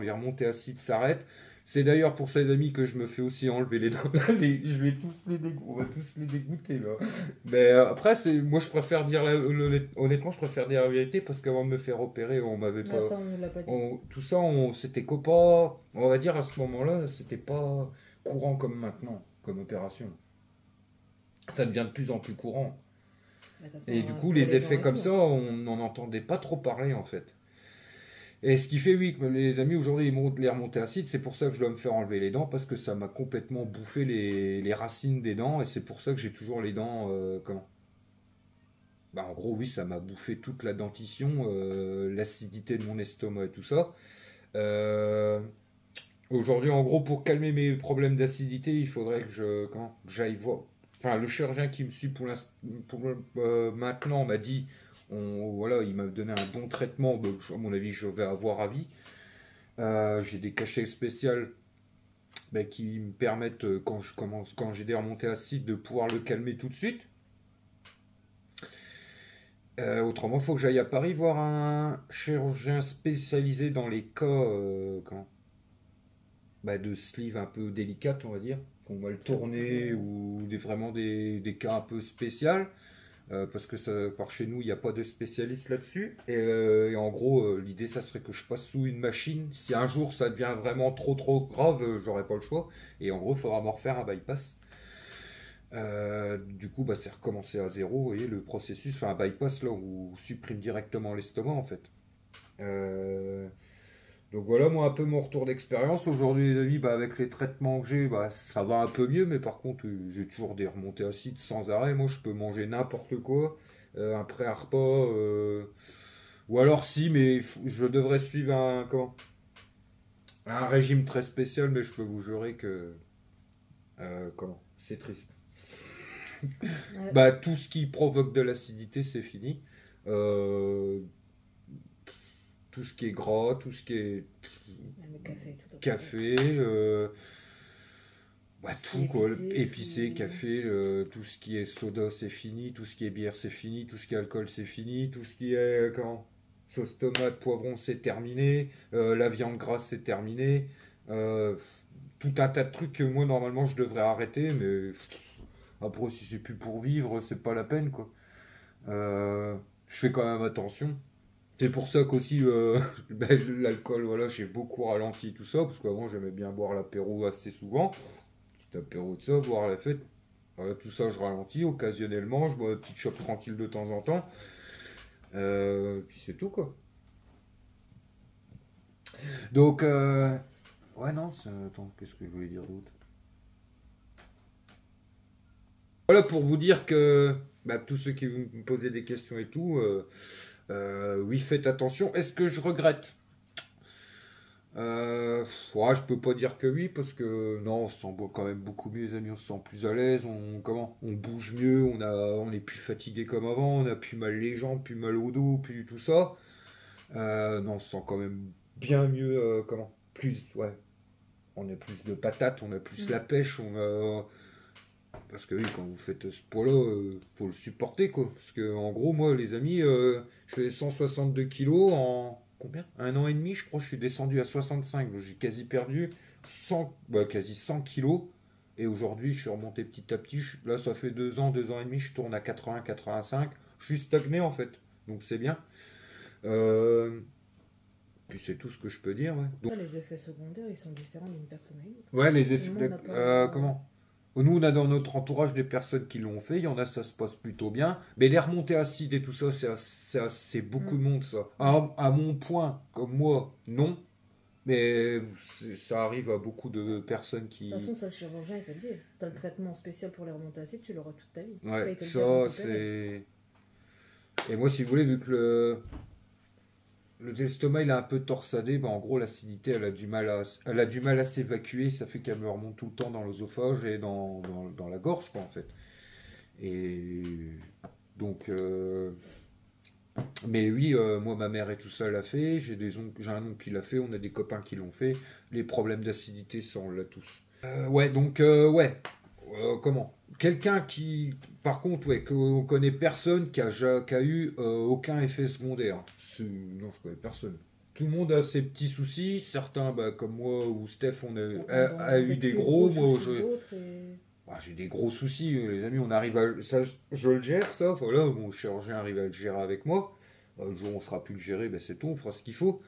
les remontées acides s'arrêtent. C'est d'ailleurs pour ces amis que je me fais aussi enlever les dents. Je vais tous on va tous les dégoûter là. Mais après, moi je préfère dire honnêtement, je préfère dire la vérité parce qu'avant de me faire opérer, on m'avait pas. Ça, on ne l'a pas dit. Tout ça, c'était pas. On va dire à ce moment-là, c'était pas courant comme maintenant, comme opération. Ça devient de plus en plus courant. Et du coup, les effets comme ça, on n'en entendait pas trop parler en fait. Et ce qui fait, oui, que les amis, aujourd'hui, ils montent les remontées acides. C'est pour ça que je dois me faire enlever les dents parce que ça m'a complètement bouffé les racines des dents. Et c'est pour ça que j'ai toujours les dents. En gros, oui, ça m'a bouffé toute la dentition, l'acidité de mon estomac et tout ça. Aujourd'hui, en gros, pour calmer mes problèmes d'acidité, il faudrait que j'aille voir. Enfin, le chirurgien qui me suit pour maintenant m'a dit, voilà, il m'a donné un bon traitement, donc à mon avis, je vais avoir à vie. J'ai des cachets spéciaux qui me permettent, quand j'ai des remontées acides, de pouvoir le calmer tout de suite. Autrement, il faut que j'aille à Paris voir un chirurgien spécialisé dans les cas de sleeve un peu délicates, on va dire. On va le tourner ou vraiment des cas un peu spéciaux parce que par chez nous il n'y a pas de spécialiste là-dessus et en gros l'idée ça serait que je passe sous une machine si un jour ça devient vraiment trop grave j'aurai pas le choix et en gros il faudra me refaire un bypass du coup c'est recommencer à zéro, vous voyez le processus, enfin un bypass là où on supprime directement l'estomac en fait. Donc voilà, moi un peu mon retour d'expérience. Aujourd'hui les amis, avec les traitements que j'ai, ça va un peu mieux, mais par contre j'ai toujours des remontées acides sans arrêt. Moi je peux manger n'importe quoi, après un repas, ou alors si, mais je devrais suivre un régime très spécial, mais je peux vous jurer que c'est triste. Tout ce qui provoque de l'acidité c'est fini. tout ce qui est gras, tout ce qui est Même le café, tout à café, bah, tout quoi, épicé, tout. café, tout ce qui est soda c'est fini, tout ce qui est bière c'est fini, tout ce qui est alcool c'est fini, tout ce qui est sauce tomate, poivron c'est terminé, la viande grasse c'est terminé, euh, tout un tas de trucs que moi normalement je devrais arrêter, mais après si c'est plus pour vivre c'est pas la peine quoi. Je fais quand même attention. C'est pour ça qu'aussi ben, l'alcool, voilà, j'ai beaucoup ralenti tout ça, parce qu'avant j'aimais bien boire l'apéro assez souvent. Petit apéro de ça, boire la fête. Voilà, tout ça je ralentis occasionnellement, je bois une petite chope tranquille de temps en temps. Puis c'est tout quoi. Donc, ouais, non, attends, qu'est-ce que je voulais dire d'autre? Voilà pour vous dire que bah, tous ceux qui vous me posaient des questions et tout, oui, faites attention. Est-ce que je regrette? Ouais, je peux pas dire que oui, parce que non, on se sent quand même beaucoup mieux, les amis, on se sent plus à l'aise, on bouge mieux, on est plus fatigué comme avant, on a plus mal les jambes, plus mal au dos, plus tout ça. Non, on se sent quand même bien mieux, plus, ouais, on a plus de patates, on a plus la pêche, parce que oui, quand vous faites ce poids-là, faut le supporter, quoi. Parce que, en gros, moi, les amis, je fais 162 kilos en combien? Un an et demi, je crois, je suis descendu à 65. Donc j'ai quasi perdu 100, bah, quasi 100 kilos. Et aujourd'hui, je suis remonté petit à petit. Là, ça fait 2 ans et demi, je tourne à 80, 85. Je suis stagné, en fait. Donc c'est bien. Euh, Puis c'est tout ce que je peux dire, ouais. Donc, Les effets secondaires, ils sont différents d'une personne à une autre. ouais, les Tout le effets. monde n'a pas- Comment? Nous, on a dans notre entourage des personnes qui l'ont fait. Il y en a, ça se passe plutôt bien. Mais les remontées acides et tout ça, c'est beaucoup de monde, ça. À mon point, comme moi, non. Mais ça arrive à beaucoup de personnes qui. De toute façon, ça, le chirurgien, il te le dit. Tu as le traitement spécial pour les remontées acides, tu l'auras toute ta vie. Ouais, il te le dit avant ça, de t'opérer. c'est. Et moi, si vous voulez, vu que l'estomac il est un peu torsadé, bah, en gros l'acidité elle a du mal à s'évacuer, ça fait qu'elle me remonte tout le temps dans l'œsophage et dans la gorge quoi en fait. Et donc mais oui, moi ma mère et tout ça l'a fait, j'ai un oncle qui l'a fait, on a des copains qui l'ont fait, les problèmes d'acidité ça on l'a tous. Ouais donc ouais. Comment? Quelqu'un qui, par contre, ouais, qu'on connaît personne qui a eu aucun effet secondaire. Non, je connais personne. Tout le monde a ses petits soucis. Certains, bah, comme moi ou Steph, a eu des gros. Moi, j'ai des gros soucis, les amis. On arrive à, ça, je le gère, ça. Voilà, mon chirurgien arrive à le gérer avec moi. Le jour où on sera plus le gérer, ben, c'est tout, on fera ce qu'il faut.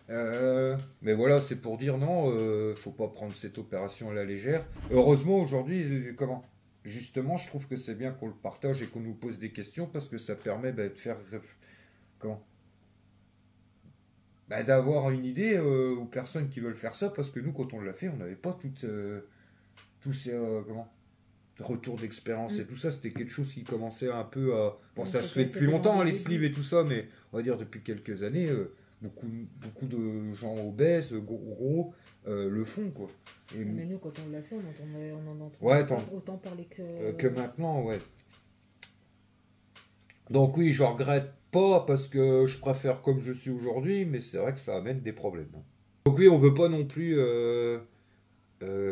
Mais voilà, c'est pour dire non, faut pas prendre cette opération à la légère. Heureusement, aujourd'hui, comment? Justement, je trouve que c'est bien qu'on le partage et qu'on nous pose des questions parce que ça permet bah, de faire. Comment? Bah, d'avoir une idée aux personnes qui veulent faire ça parce que nous, quand on l'a fait, on n'avait pas tous ces. Comment? Retours d'expérience et tout ça, c'était quelque chose qui commençait un peu à. Bon, ça se fait depuis longtemps, hein, les sleeves et tout ça, mais on va dire depuis quelques années. Beaucoup de gens obèses, gros, le font quoi. Mais nous, quand on l'a fait, on en entend ouais, autant parler que maintenant, ouais. Donc oui, je regrette pas parce que je préfère comme je suis aujourd'hui, mais c'est vrai que ça amène des problèmes. Donc oui, on veut pas non plus,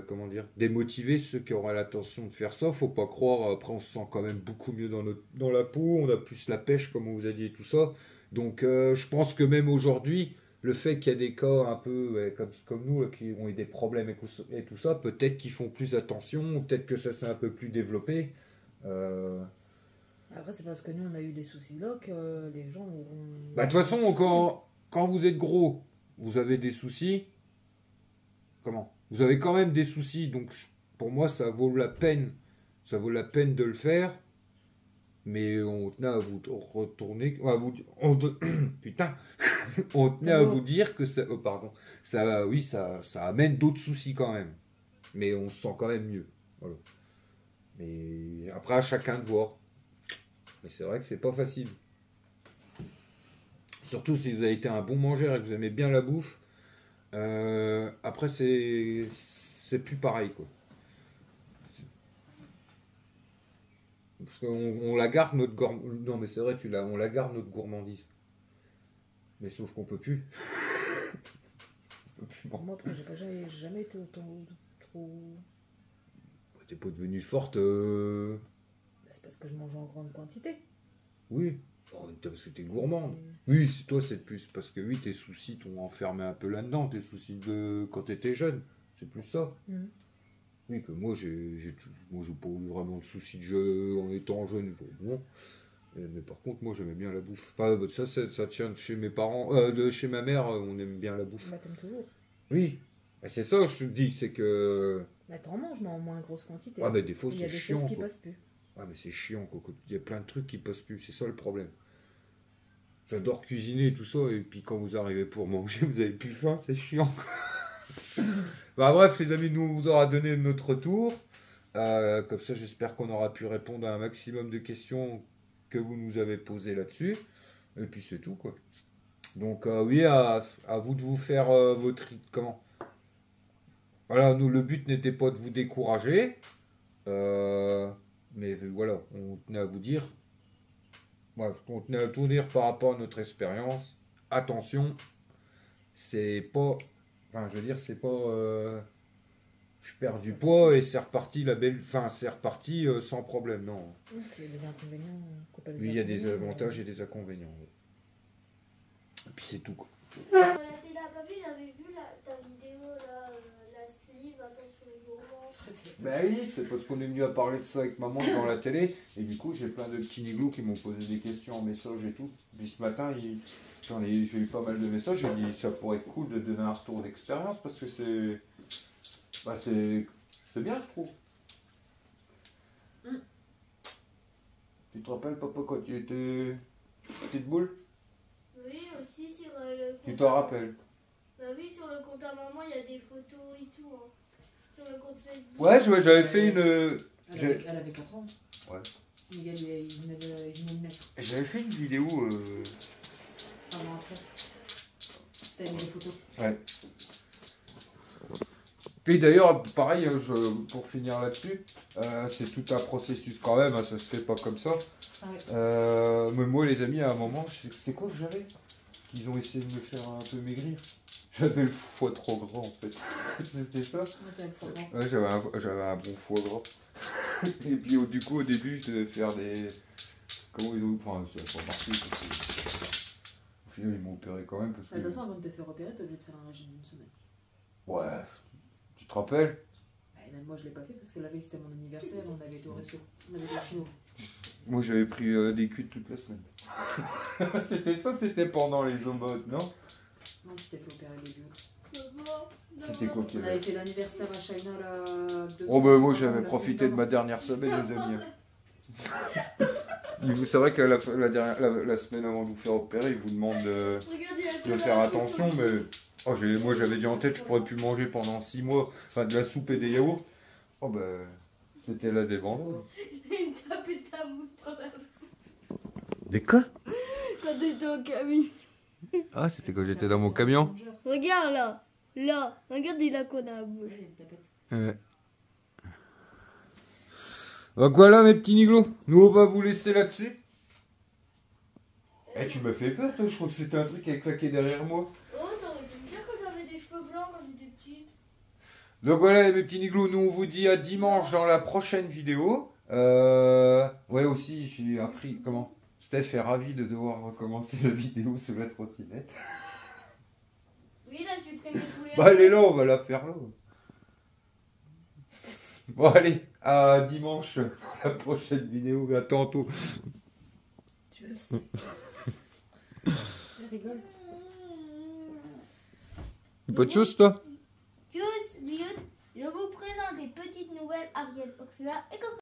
comment dire, démotiver ceux qui auraient l'intention de faire ça. Faut pas croire, après on se sent quand même beaucoup mieux dans la peau, on a plus la pêche comme on vous a dit et tout ça. Donc je pense que même aujourd'hui, le fait qu'il y a des cas un peu ouais, comme nous là, qui ont eu des problèmes et tout ça, peut-être qu'ils font plus attention, peut-être que ça s'est un peu plus développé. Après, c'est parce que nous, on a eu des soucis là que les gens ont. Bah, de toute façon, quand vous êtes gros, vous avez des soucis. Comment? Vous avez quand même des soucis, donc pour moi, ça vaut la peine. Ça vaut la peine de le faire. Mais on tenait à vous retourner. Putain! On tenait à vous dire que ça. Oh, pardon. Ça, oui, ça amène d'autres soucis quand même. Mais on se sent quand même mieux. Voilà. Mais après, à chacun de voir. Mais c'est vrai que c'est pas facile. Surtout si vous avez été un bon mangeur et que vous aimez bien la bouffe. Après, c'est plus pareil, quoi. Parce qu'on la garde notre gourmandise. Non, mais c'est vrai, on la garde notre gourmandise. Mais sauf qu'on peut plus. On peut plus, bon. Moi, après, j'ai jamais été autant trop. T'es pas devenue forte. C'est parce que je mange en grande quantité. Oui. Oh, parce que t'es gourmande. Oui, c'est toi, c'est plus. Parce que oui, tes soucis t'ont enfermé un peu là-dedans. Tes soucis de quand t'étais jeune. C'est plus ça. Oui, que moi, j'ai pas eu vraiment de soucis de jeu en étant jeune. Bon. Mais par contre, moi, j'aimais bien la bouffe. Enfin, ça tient de chez mes parents. De chez ma mère, on aime bien la bouffe. Bah, t'aimes toujours. Oui. Et c'est ça, je te dis, c'est que... Bah, t'en manges, mais en moins grosse quantité. Ah, mais des fois, Il y a c'est des chiant. choses qui Quoi. passent plus. Ah, mais c'est chiant, quoi. Il y a plein de trucs qui passent plus. C'est ça le problème. J'adore cuisiner et tout ça. Et puis quand vous arrivez pour manger, vous avez plus faim. C'est chiant, quoi. Bah, bref, les amis, nous, on vous aura donné notre retour. Comme ça, j'espère qu'on aura pu répondre à un maximum de questions que vous nous avez posées là-dessus. Et puis, c'est tout, quoi. Donc, oui, à vous de vous faire votre... Comment ? Voilà, nous, le but n'était pas de vous décourager. Mais voilà, on tenait à vous dire. Bref, on tenait à tout dire par rapport à notre expérience. Attention, c'est pas... Enfin, je veux dire, c'est pas... je perds du poids et c'est reparti la belle... Enfin, c'est reparti sans problème, non. Oui, il y a des inconvénients. Oui, il y a des avantages et des inconvénients. Ouais. Et puis c'est tout, quoi. La télé à papy, j'avais vu ta vidéo là, la sleeve, attention les gourmands. Ben oui, c'est parce qu'on est venu à parler de ça avec maman devant la télé. Et du coup, j'ai plein de petits niglous qui m'ont posé des questions en message et tout. Puis ce matin, j'ai eu pas mal de messages. J'ai dit ça pourrait être cool de donner un retour d'expérience parce que c'est... Bah c'est bien, je trouve. Tu te rappelles, papa, quand tu étais petite boule? Oui, aussi sur le compte. Tu t'en rappelles? Bah oui, sur le compte à maman, il y a des photos et tout. Hein. Sur le compte Facebook. Ouais, j'avais fait une... Elle avait 4 ans. Ouais. Miguel, il venait de naître. J'avais fait une vidéo... Avant, après. T'as mis des photos. Ouais. Et d'ailleurs, pareil, pour finir là-dessus, c'est tout un processus quand même, hein, ça se fait pas comme ça. Ouais. Mais moi, les amis, à un moment, c'est quoi que j'avais? Ils ont essayé de me faire un peu maigrir. J'avais le foie trop gras en fait. C'était ça? Ouais, j'avais un bon foie gras. Et puis du coup, au début, je devais faire des... Comment ils ont... Enfin, ça n'a pas marché. Au final, ils m'ont opéré quand même. Parce que... De toute façon, avant de te faire opérer, t'as obligé de faire un régime d'une semaine. Ouais. Tu te rappelles? Même moi, je l'ai pas fait parce que la veille, c'était mon anniversaire, on avait été au resto. On avait été au chino. Moi, j'avais pris des cuites toute la semaine. C'était ça, c'était pendant les omotes, non? Non, tu t'es fait opérer début août. C'était quoi qu'il y On avait? avait fait l'anniversaire à China là. Oh bah moi j'avais profité de ma dernière semaine, les amis. C'est vrai que la semaine avant de vous faire opérer, ils vous demandent de faire attention, mais oh, moi j'avais dit en tête je pourrais plus manger pendant 6 mois, enfin de la soupe et des yaourts. Oh bah c'était là des bandes. Il me tapait ta bouche dans la bouche. Des quoi? Quand t'étais au camion. Ah c'était quand j'étais dans mon camion. Regarde là. Là. Regarde, il a quoi dans la bouche. Ouais. Donc voilà mes petits niglos, nous on va vous laisser là-dessus. Eh tu m'as fait peur toi, je crois que c'était un truc qui a claqué derrière moi. Oh, t'aurais pu me dire que j'avais des cheveux blancs quand j'étais petite. Donc voilà mes petits niglos, nous on vous dit à dimanche dans la prochaine vidéo. Ouais aussi j'ai appris comment Steph est ravi de devoir recommencer la vidéo sur la trottinette. Oui, il a supprimé tous les... Bah elle est là, on va la faire là. Bon allez, à dimanche pour la prochaine vidéo, à tantôt. Tchuss. Elle rigole. Pas de choses toi? Tchuss, bisous. Je vous présente les petites nouvelles Ariel Oxla et Coco.